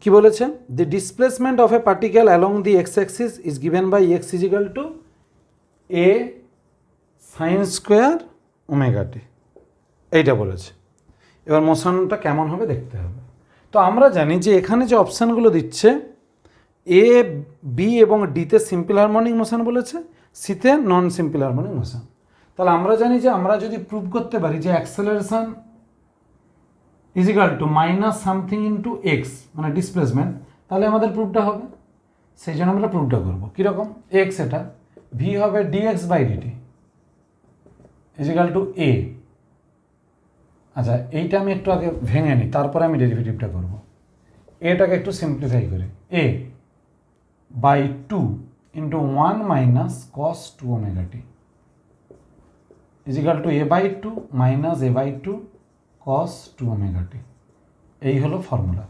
কি বলেছে, the displacement of a particle along the X axis is given by X is equal to A sign square omega টি, এইটা বলেছে। এবার মোশনটা কেমন হবে দেখতে হবে। তো আমরা জানি যে এখানে যে অপশানগুলো দিচ্ছে, এ বি এবং ডিতে সিম্পল হারমোনিক মোশন বলেছে, সিতে নন সিম্পল হারমোনিক মোশন। তাহলে আমরা জানি যে আমরা যদি প্রুভ করতে পারি যে acceleration is equal two minus something into x, মানে ডিসপ্লেসমেন্ট, তাহলে আমাদের প্রুফটা হবে। সেই জন্য আমরা প্রুফটা করবো কীরকম, এক্স এটা, ভি হবে DX by DT is equal to A. আচ্ছা, এইটা আমি একটু আগে ভেঙে নিই, তারপরে আমি ডেরিভেটিভটা করব। এটাকে একটু সিম্পলিফাই করে A by 2 into 1 minus cos 2 omega T is equal to A by 2 minus A by 2 cos 2 omega T. এই হলো formula.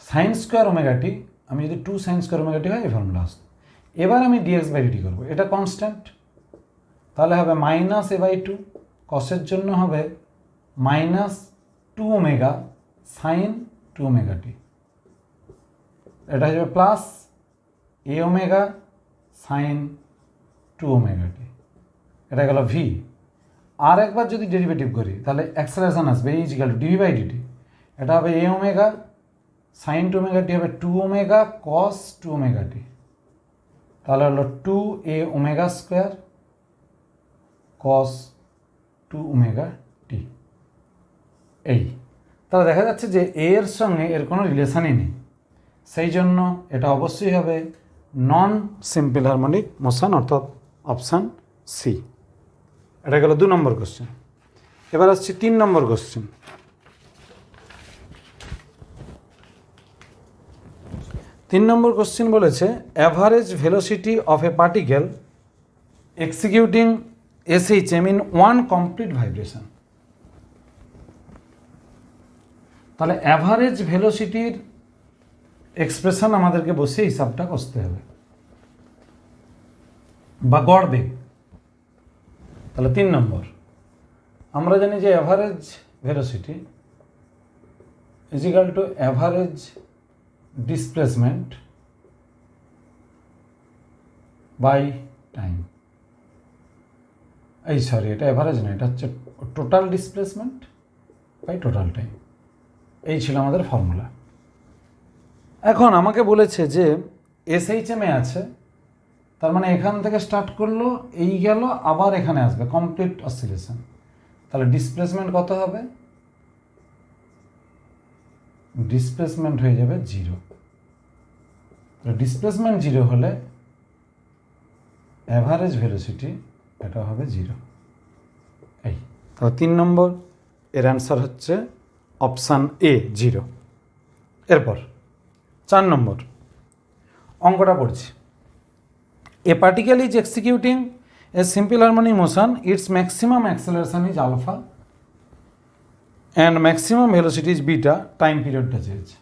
Sine square omega T, আমি যদি 2 সাইন স্কোয়ার ওমেগা টি হয় এই ফর্মুলা আসতো। এবার আমি ডিএক্স বাই ডিটি করবো, এটা কনস্ট্যান্ট, তাহলে হবে মাইনাস এ বাই 2, কসের জন্য হবে মাইনাস 2 ওমেগা সাইন 2 ওমেগা টি, এটা হবে প্লাস এ ওমেগা সাইন 2 ওমেগা টি, এটা গেল ভি। আর একবার যদি ডেরিভেটিভ করি তাহলে অ্যাক্সেলারেশন আসবে এই is equal to dv by dt, এটা হবে A omega sine 2 omega t হবে 2 ওমেগা কস 2 ওমেগা টি, তাহলে হলো 2 এ omega square cos 2 omega T. এই তাহলে দেখা যাচ্ছে যে এ এর সঙ্গে এর কোনো রিলেশানই নেই, সেই জন্য এটা অবশ্যই হবে নন সিম্পল হারমোনিক মোশন, অর্থাৎ অপশান সি। এটা গেল 2 নম্বর কোশ্চেন। এবার আসছি 3 নম্বর কোশ্চেন। 3 নম্বর কোশ্চেন বলেছে average velocity of a particle executing SHM in 1 complete vibration. তাহলে অ্যাভারেজ ভেলোসিটির এক্সপ্রেশন আমাদেরকে বসে হিসাবটা কষতে হবে বা গড় বেগ। তাহলে 3 নম্বর, আমরা জানি যে average velocity is equal to average displacement by time. Sorry, এটা অ্যাভারেজ না, এটা হচ্ছে total displacement by total time. এই ছিল আমাদের ফর্মুলা। এখন আমাকে বলেছে যে এসএইচএমে আছে, তার মানে এখান থেকে স্টার্ট করলো, এই গেল, আবার এখানে আসবে কমপ্লিট অসিলেশন। তাহলে ডিসপ্লেসমেন্ট কত হবে? ডিসপ্লেসমেন্ট হয়ে যাবে 0। ডিসপ্লেসমেন্ট 0 হলে অ্যাভারেজ ভেলোসিটি এটা হবে 0। এই তাহলে 3 নম্বর এর অ্যান্সার হচ্ছে অপশান এ 0। এরপর 4 নম্বর অঙ্কটা পড়ছি। A particle is executing a simple harmonic motion, its maximum acceleration is alpha and maximum velocity is beta, time পিরিয়ডটা চেয়েছে।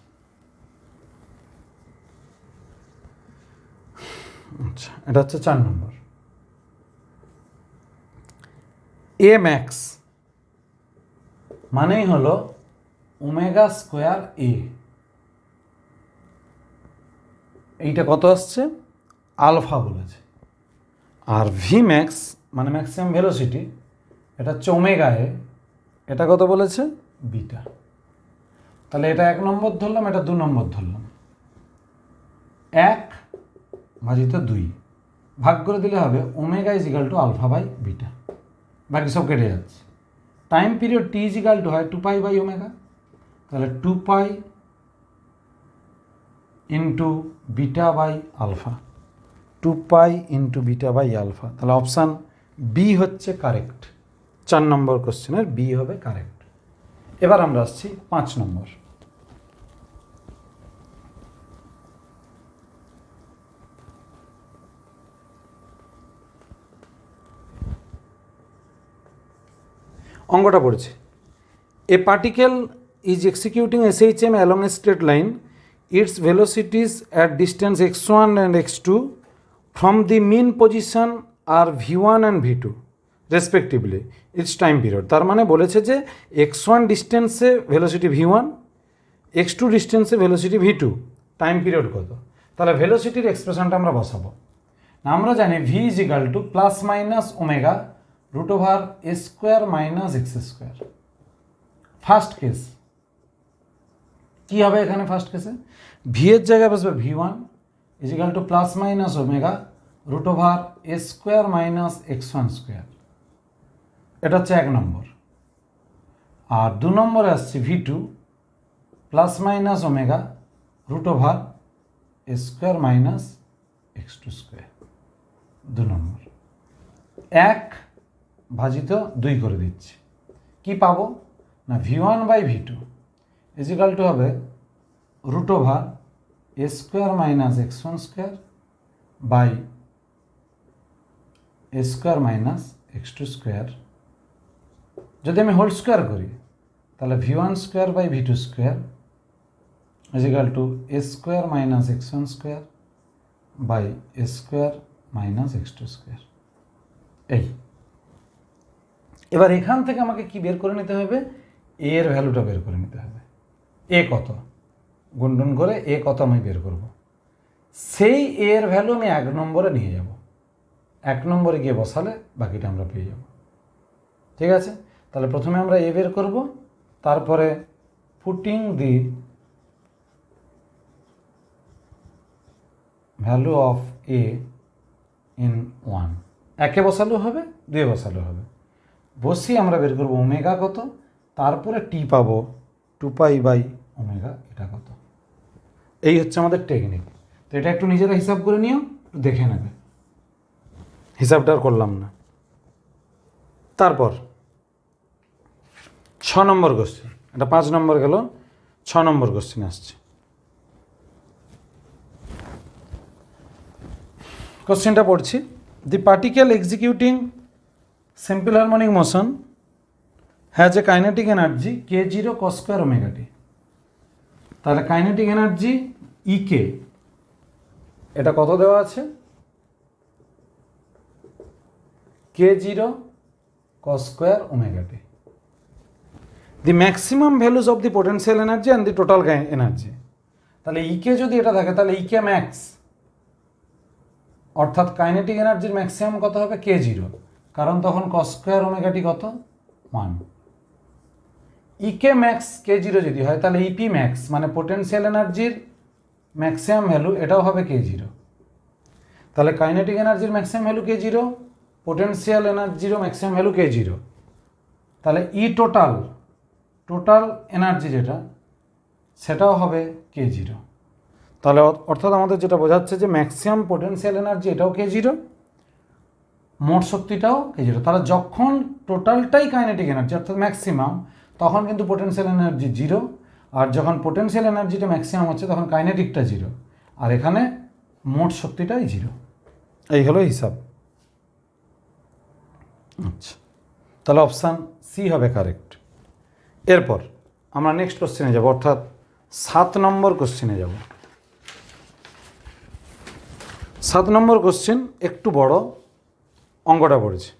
আচ্ছা, এটা হচ্ছে 4 নম্বর। এ ম্যাক্স মানেই হলো ওমেগা স্কোয়ার এ। এইটা কত আসছে? আলফা বলেছে। আর ভি ম্যাক্স মানে ম্যাক্সিমাম ভেলোসিটি, এটা হচ্ছে ওমেগা এ, এটা কত বলেছে? বিটা। তাহলে এটা 1 নম্বর ধরলাম, এটা 2 নম্বর ধরলাম। 1 ভাজিত 2 ভাগ করে দিলে হবে omega is equal to alpha by beta, বাকি সব কেটে যাচ্ছে। Time period T is equal to হয় 2 পাই বাই ওমেগা, তাহলে 2 pi into beta by alpha, 2 pi into beta by alpha. তাহলে অপশান বি হচ্ছে কারেক্ট। 4 নম্বর কোশ্চেনের বি হবে কারেক্ট। এবার আমরা আসছি 5 নম্বর। অঙ্কটা পড়েছে, a particle is executing SHM along a straight line, its velocities at distance x1 and x2 from the mean position are v1 and v2 respectively, its time period. তার মানে বলেছে যে x1 ডিস্টেন্সে ভেলোসিটি v1, x2 ডিস্টেন্সে velocity v2, time period কত। তাহলে ভেলোসিটির এক্সপ্রেশনটা আমরা বসাবো। আমরা জানি v is equal to plus minus omega root over A square minus x square. First case কী হবে? এখানে ফার্স্ট কেসে ভি এর জায়গায় বসবে v1 is equal to plus minus omega root over A square minus x1 square. এটা হচ্ছে 1 নম্বর। আর 2 নম্বরে আসছে v2 plus minus omega root over এ স্কোয়ার মাইনাস x2 স্কোয়ার। 2 নম্বর 1 ভাজিত 2 করে দিচ্ছি। কি পাবো না v1 by v2 is equal to হবে root over A square minus x1 square by A square minus x2 square. যদি আমি হোল স্কোয়ার করি তাহলে v1 square by v2 square is equal to A square minus x1 square by A square minus x2 square. এই এবার এখান থেকে আমাকে কি বের করে নিতে হবে? এ এর ভ্যালুটা বের করে নিতে হবে। এ কত গুণন করে এ কত আমি বের করব। সেই এ এর ভ্যালু আমি 1 নম্বরে নিয়ে যাব। 1 নম্বরে গিয়ে বসালে বাকিটা আমরা পেয়ে যাব। ঠিক আছে, তাহলে প্রথমে আমরা এ বের করব, তারপরে putting the value of A in 1, 1 বসালেও হবে, 2 বসালেও হবে। বসিয়ে আমরা বের করবো ওমেগা কত, তারপরে টি পাবো 2 পাই বাই ওমেগা, এটা কত। এই হচ্ছে আমাদের টেকনিক। তো এটা একটু নিজেরা হিসাব করে নিও, একটু দেখে নেবে। হিসাবটা আর করলাম না। তারপর 6 নম্বর কোশ্চেন, এটা 5 নম্বর গেল, 6 নম্বর কোশ্চেন আসছে। কোশ্চেনটা পড়ছি, the particle executing simple harmonic motion has a kinetic energy k0 cos square omega t. তাহলে কাইনেটিক এনার্জি ইকে এটা কত দেওয়া আছে, k0 cos square omega T, the maximum values of the potential energy and the total energy. তাহলে ইকে যদি এটা থাকে তাহলে ইকে ম্যাক্স, অর্থাৎ কাইনেটিক এনার্জির ম্যাক্সিমাম কত হবে, k0, কারণ তখন cos স্কোয়ার ওমেগা টি কত 1। ইকে ম্যাক্স k0 যদি হয় তাহলে ইপি ম্যাক্স মানে পোটেনশিয়াল এনার্জির ম্যাক্সিমাম ভ্যালু এটাও হবে k0। তাহলে কাইনেটিক এনার্জির ম্যাক্সিমাম ভ্যালু k0, পোটেনশিয়াল এনার্জিরও ম্যাক্সিমাম ভ্যালু k0। তাহলে ই টোটাল এনার্জি যেটা সেটাও হবে k0। তাহলে অর্থাৎ আমাদের যেটা বোঝাচ্ছে যে ম্যাক্সিমাম পোটেনশিয়াল এনার্জি এটাও k0, মোট শক্তিটাও k0। তাহলে যখন টোটালটাই কাইনেটিক এনার্জি অর্থাৎ ম্যাক্সিমাম, তখন কিন্তু পোটেনশিয়াল এনার্জি 0, আর যখন পোটেনশিয়াল এনার্জিটা ম্যাক্সিমাম হচ্ছে তখন কাইনেটিকটা 0, আর এখানে মোট শক্তিটাই 0। এই হলো হিসাব। আচ্ছা, তাহলে অপশান সি হবে কারেক্ট। এরপর আমরা নেক্সট কোশ্চেনে যাব, অর্থাৎ 7 নম্বর কোশ্চেনে যাব। 7 নম্বর কোশ্চেন একটু বড়, অঙ্কটা পড়েছে।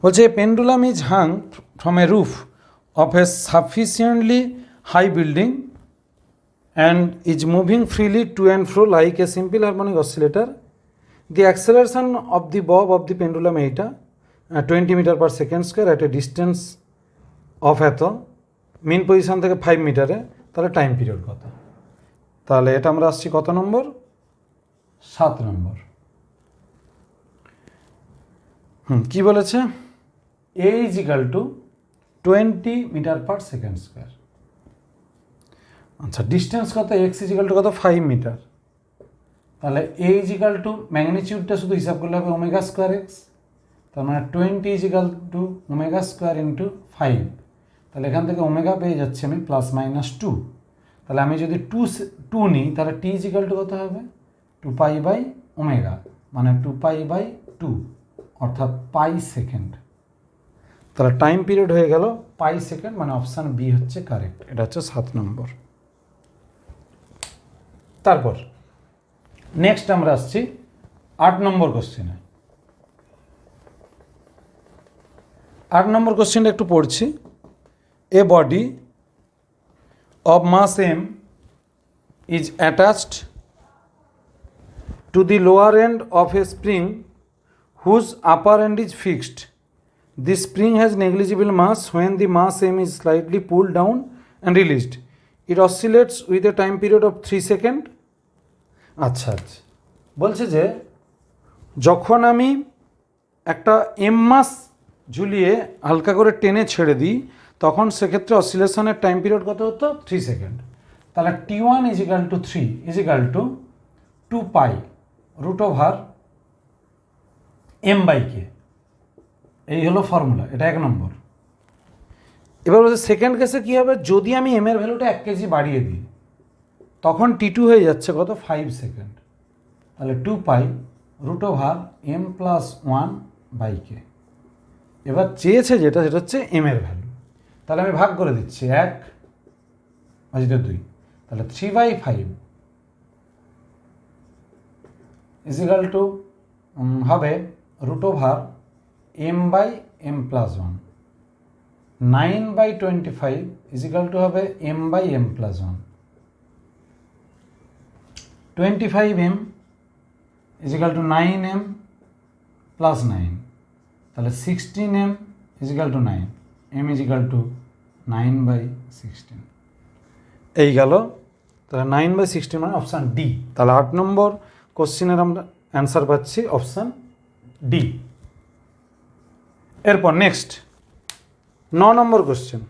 বলছে pendulum is hung from a roof of a sufficiently high building and is moving freely to and fro like a simple harmonic oscillator. The acceleration of the bob of the pendulum eta 20 meter per second square at a distance of এত মিন position থেকে 5 মিটারে, তাহলে time period কত? তাহলে এটা আমরা আসছি কত নম্বর, 7 নম্বর। কি বলেছে, a is equal to 20 metre per second square. আচ্ছা, ডিস্টেন্স কত, এক্স ইজিক্যাল টু কত 5 মিটার। তাহলে এ ইজিক্যাল টু ম্যাগনিটিউডটা শুধু হিসাব করলে হবে ওমেগা স্কোয়ার এক্স, তার মানে 20 is equal to omega square into 5। তাহলে এখান থেকে ওমেগা পেয়ে যাচ্ছি আমি +-2। তাহলে আমি যদি টু নিই তাহলে টি ইজিক্যাল টু কত হবে 2π/ওমেগা, মানে 2π/2 অর্থাৎ পাই সেকেন্ড। তাহলে টাইম পিরিয়ড হয়ে গেল পাই সেকেন্ড, মানে অপশান বি হচ্ছে কারেক্ট। এটা হচ্ছে 7 নম্বর। তারপর নেক্সট আমরা আসছি 8 নম্বর কোশ্চেনে। 8 নম্বর কোশ্চেনটা একটু পড়ছি। A body of mass m is attached to the lower end of a spring whose upper end is fixed. The spring has negligible mass when the mass m is slightly pulled down and released. It oscillates with a time period of 3 second. আচ্ছা, বলছে যে যখন আমি একটা M মাস ঝুলিয়ে হালকা করে টেনে ছেড়ে দিই তখন সেক্ষেত্রে অসিলেশনের টাইম পিরিয়ড কত হতো 3 সেকেন্ড। তাহলে t1 is equal two 3 is equal two 2π√m/k। এই হলো ফর্মুলা, এটা 1 নম্বর। এবার বলছে সেকেন্ড কেসে কী হবে, যদি আমি এম এর ভ্যালুটা 1 কেজি বাড়িয়ে দিই তখন t2 হয়ে যাচ্ছে কত 5 সেকেন্ড। তাহলে 2π√m+1/k। এবার চেয়েছে যেটা সেটা হচ্ছে এম এর ভ্যালু। তাহলে আমি ভাগ করে দিচ্ছি 1 ভাজিত 2, তাহলে 3/5 ইজিক্যাল টু হবে √m/m+1। 9/25 ইজিক্যাল টু হবে m/m+1। 25m is equal two 9m + 9, তাহলে 16m is equal to 9, m is equal to 9/16। এই গেল, তাহলে 9/16 মানে অপশান ডি। তাহলে 8 নম্বর কোশ্চেনের আমরা অ্যান্সার পাচ্ছি অপশান ডি। এরপর নেক্সট 9 নম্বর কোশ্চেন।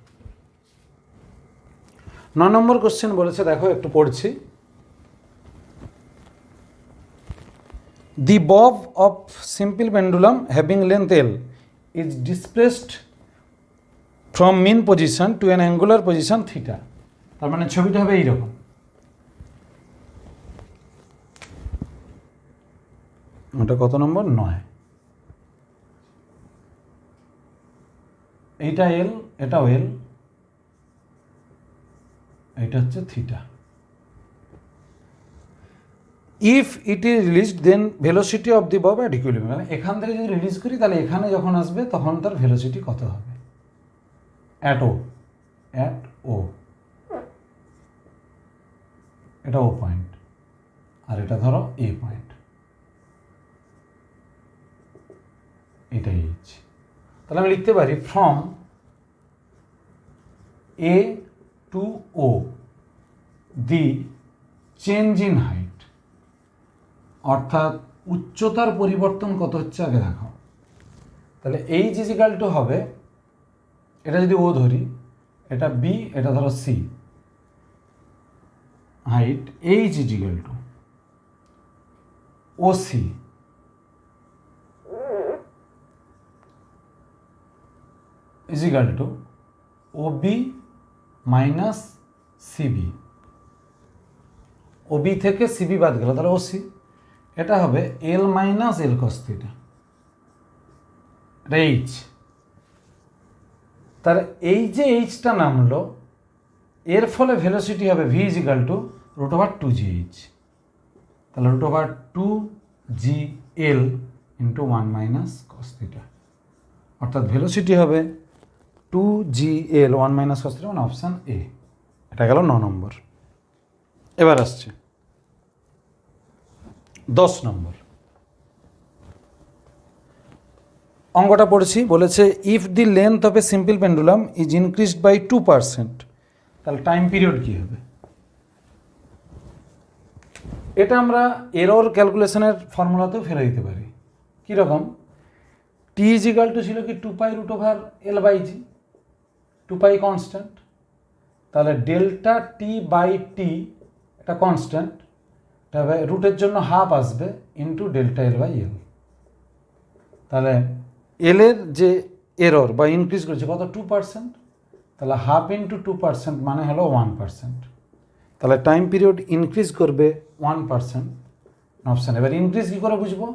9 নম্বর কোশ্চেন বলেছে, দেখো একটু পড়ছি। The bob of simple pendulum having length L is displaced from mean position to an angular position theta. তার মানে ছবিটা হবে এইরকম। ওটা কত নম্বর 9। এইটা এল, এটাও এল, এটা হচ্ছে theta. If it is released then velocity of the bob at equilibrium, মানে এখান থেকে যদি রিলিজ করি তাহলে এখানে যখন আসবে তখন তার ভেলোসিটি কত হবে অ্যাট ও, এটা ও পয়েন্ট আর এটা ধরো এ পয়েন্ট, এটা এইচ। তাহলে আমি লিখতে পারি from A to O the change in height, অর্থাৎ উচ্চতার পরিবর্তন কত হচ্ছে আগে দেখো। তাহলে এইচ ইজ ইকাল টু হবে, এটা যদি ও ধরি, এটা বি, এটা ধরো C, height h is equal to O C is equal to O B minus CB. O B থেকে সিবি বাদ গেল, তাহলে ও সি, এটা হবে L minus L cos theta, এটা এইচ। তাহলে এই যে এইচটা নামলো, এর ফলে ভেলোসিটি হবে v is equal to root over two g h, তাহলে root over two g L into one minus cos theta, অর্থাৎ ভেলোসিটি হবে two g L one minus cos theta, মানে অপশান এ। এটা গেল 9 নম্বর। এবার আসছে 10 নম্বর অঙ্কটা পড়েছি, বলেছে if the length of a simple pendulum is increased by 2%, তাহলে টাইম পিরিয়ড কী হবে? এটা আমরা এরর ক্যালকুলেশনের ফর্মুলাতেও ফেলে দিতে পারি। কীরকম? টি ইজ ইকাল টু ছিল কি 2 pi root over L by g, 2 pi constant, তাহলে ডেল্টা টি বাই টি এটা কনস্ট্যান্ট, তবে রুটের জন্য হাফ আসবে into delta L by L. তাহলে এলের যে এরর বা ইনক্রিজ করেছে কত 2%, তাহলে হাফ ইন্টু 2% মানে হলো 1%, তাহলে টাইম পিরিয়ড ইনক্রিজ করবে 1% অপশান। এবার ইনক্রিজ কী করে বুঝবো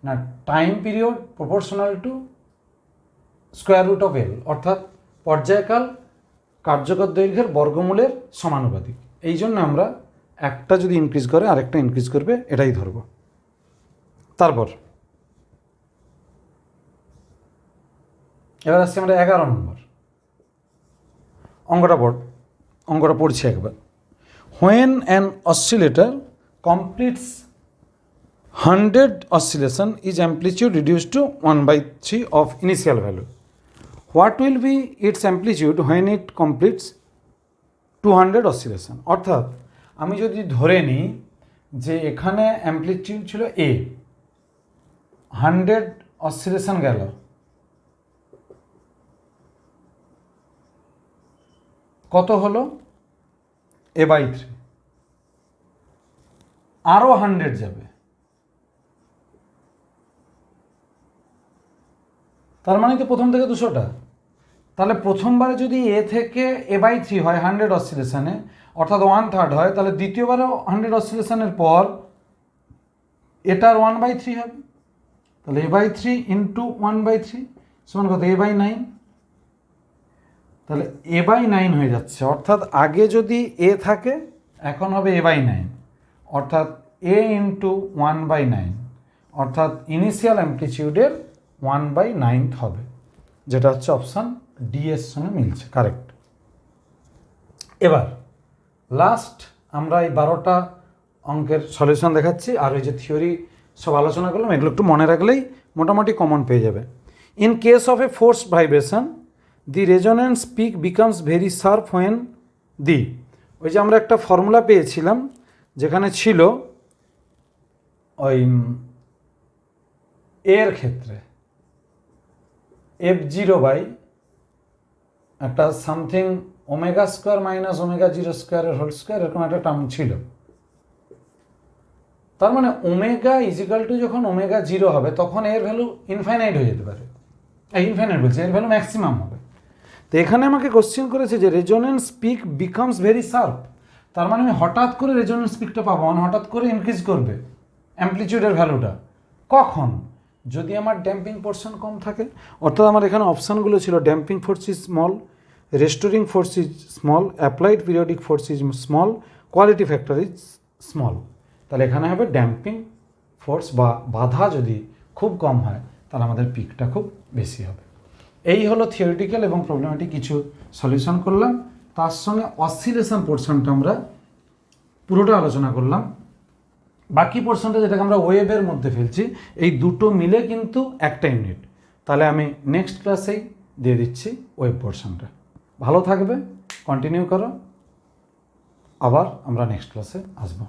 না, time period proportional to square root of L, অর্থাৎ পর্যায়কাল কার্যকর দৈর্ঘ্যের বর্গমূলের সমানুপাতিক। এই জন্য আমরা একটা যদি ইনক্রিজ করে আরেকটা ইনক্রিজ করবে এটাই ধরব। তারপর এবার আসছি আমরা 11 নম্বর অঙ্কটা পড়ছি একবার। When an oscillator completes 100 oscillation is amplitude reduced to 1/3 of initial value. What will be its amplitude when it completes 200 oscillation? অর্থাৎ আমি যদি ধরে নিই যে এখানে অ্যাম্পলিটিউড ছিল এ, 100 অসিলেশন গেল, কত হলো a/3, আরও 100 যাবে, তার মানে তো প্রথম থেকে 200টা। তাহলে প্রথমবারে যদি এ থেকে a/3 হয় 100 অসিলেশনে, অর্থাৎ 1/3 হয়, তাহলে দ্বিতীয়বারও 100 অসিলেশনের পর এটার 1/3 হবে, তাহলে a/3 ইন্টু 1/3 সমান কত a/9, তাহলে a/9 হয়ে যাচ্ছে। অর্থাৎ আগে যদি এ থাকে এখন হবে a/9, অর্থাৎ a ইন্টু 1/9, অর্থাৎ ইনিশিয়াল অ্যাম্পলিটিউডের 1/9 হবে, যেটা হচ্ছে অপশান ডি এর সঙ্গে মিলছে, কারেক্ট। এবার লাস্ট আমরা এই 12টা অঙ্কের সলিউশন দেখাচ্ছি, আর ওই যে থিওরি সব আলোচনা করলাম এগুলো একটু মনে রাখলেই মোটামুটি কমন পেয়ে যাবে। In case of a forced vibration the resonance peak becomes very sharp when the, ওই যে আমরা একটা ফর্মুলা পেয়েছিলাম যেখানে ছিল ওই এর ক্ষেত্রে f0 বাই একটা something omega square minus omega zero স্কোয়ারের হোল স্কোয়ার, এরকম একটা টার্ম ছিল। তার মানে ওমেগা ইজিক্যাল টু যখন ওমেগা 0 হবে তখন এর ভ্যালু ইনফাইনাইট হয়ে যেতে পারে, ইনফাইনাইট বলছে এর ভ্যালু ম্যাক্সিমাম হবে। তো এখানে আমাকে কোশ্চেন করেছে যে resonance peak becomes very sharp, তার মানে আমি হঠাৎ করে রেজোনেন্স পিকটা পাবো, মানে হঠাৎ করে ইনক্রিজ করবে অ্যাম্পলিটিউডের ভ্যালুটা। কখন? যদি আমার ড্যাম্পিং পোর্শন কম থাকে, অর্থাৎ আমার এখানে অপশানগুলো ছিল damping force is small, restoring force is small, applied periodic force is small, quality factor is small. তাহলে এখানে হবে ড্যাম্পিং ফোর্স বা বাধা যদি খুব কম হয় তাহলে আমাদের পিকটা খুব বেশি হবে। এই হলো থিওরিটিক্যাল এবং প্রবলেমেটিক কিছু সলিউশন করলাম, তার সঙ্গে অসিলেশন পোর্শনটা আমরা পুরোটা আলোচনা করলাম। বাকি পোর্শনটা যেটাকে আমরা ওয়েভের মধ্যে ফেলছি, এই দুটো মিলে কিন্তু একটা ইউনিট। তাহলে আমি নেক্সট ক্লাসেই দিয়ে দিচ্ছি ওয়েভ পোর্শনটা। ভালো থাকবে, কন্টিনিউ করো, আবার আমরা নেক্সট ক্লাসে আসবো।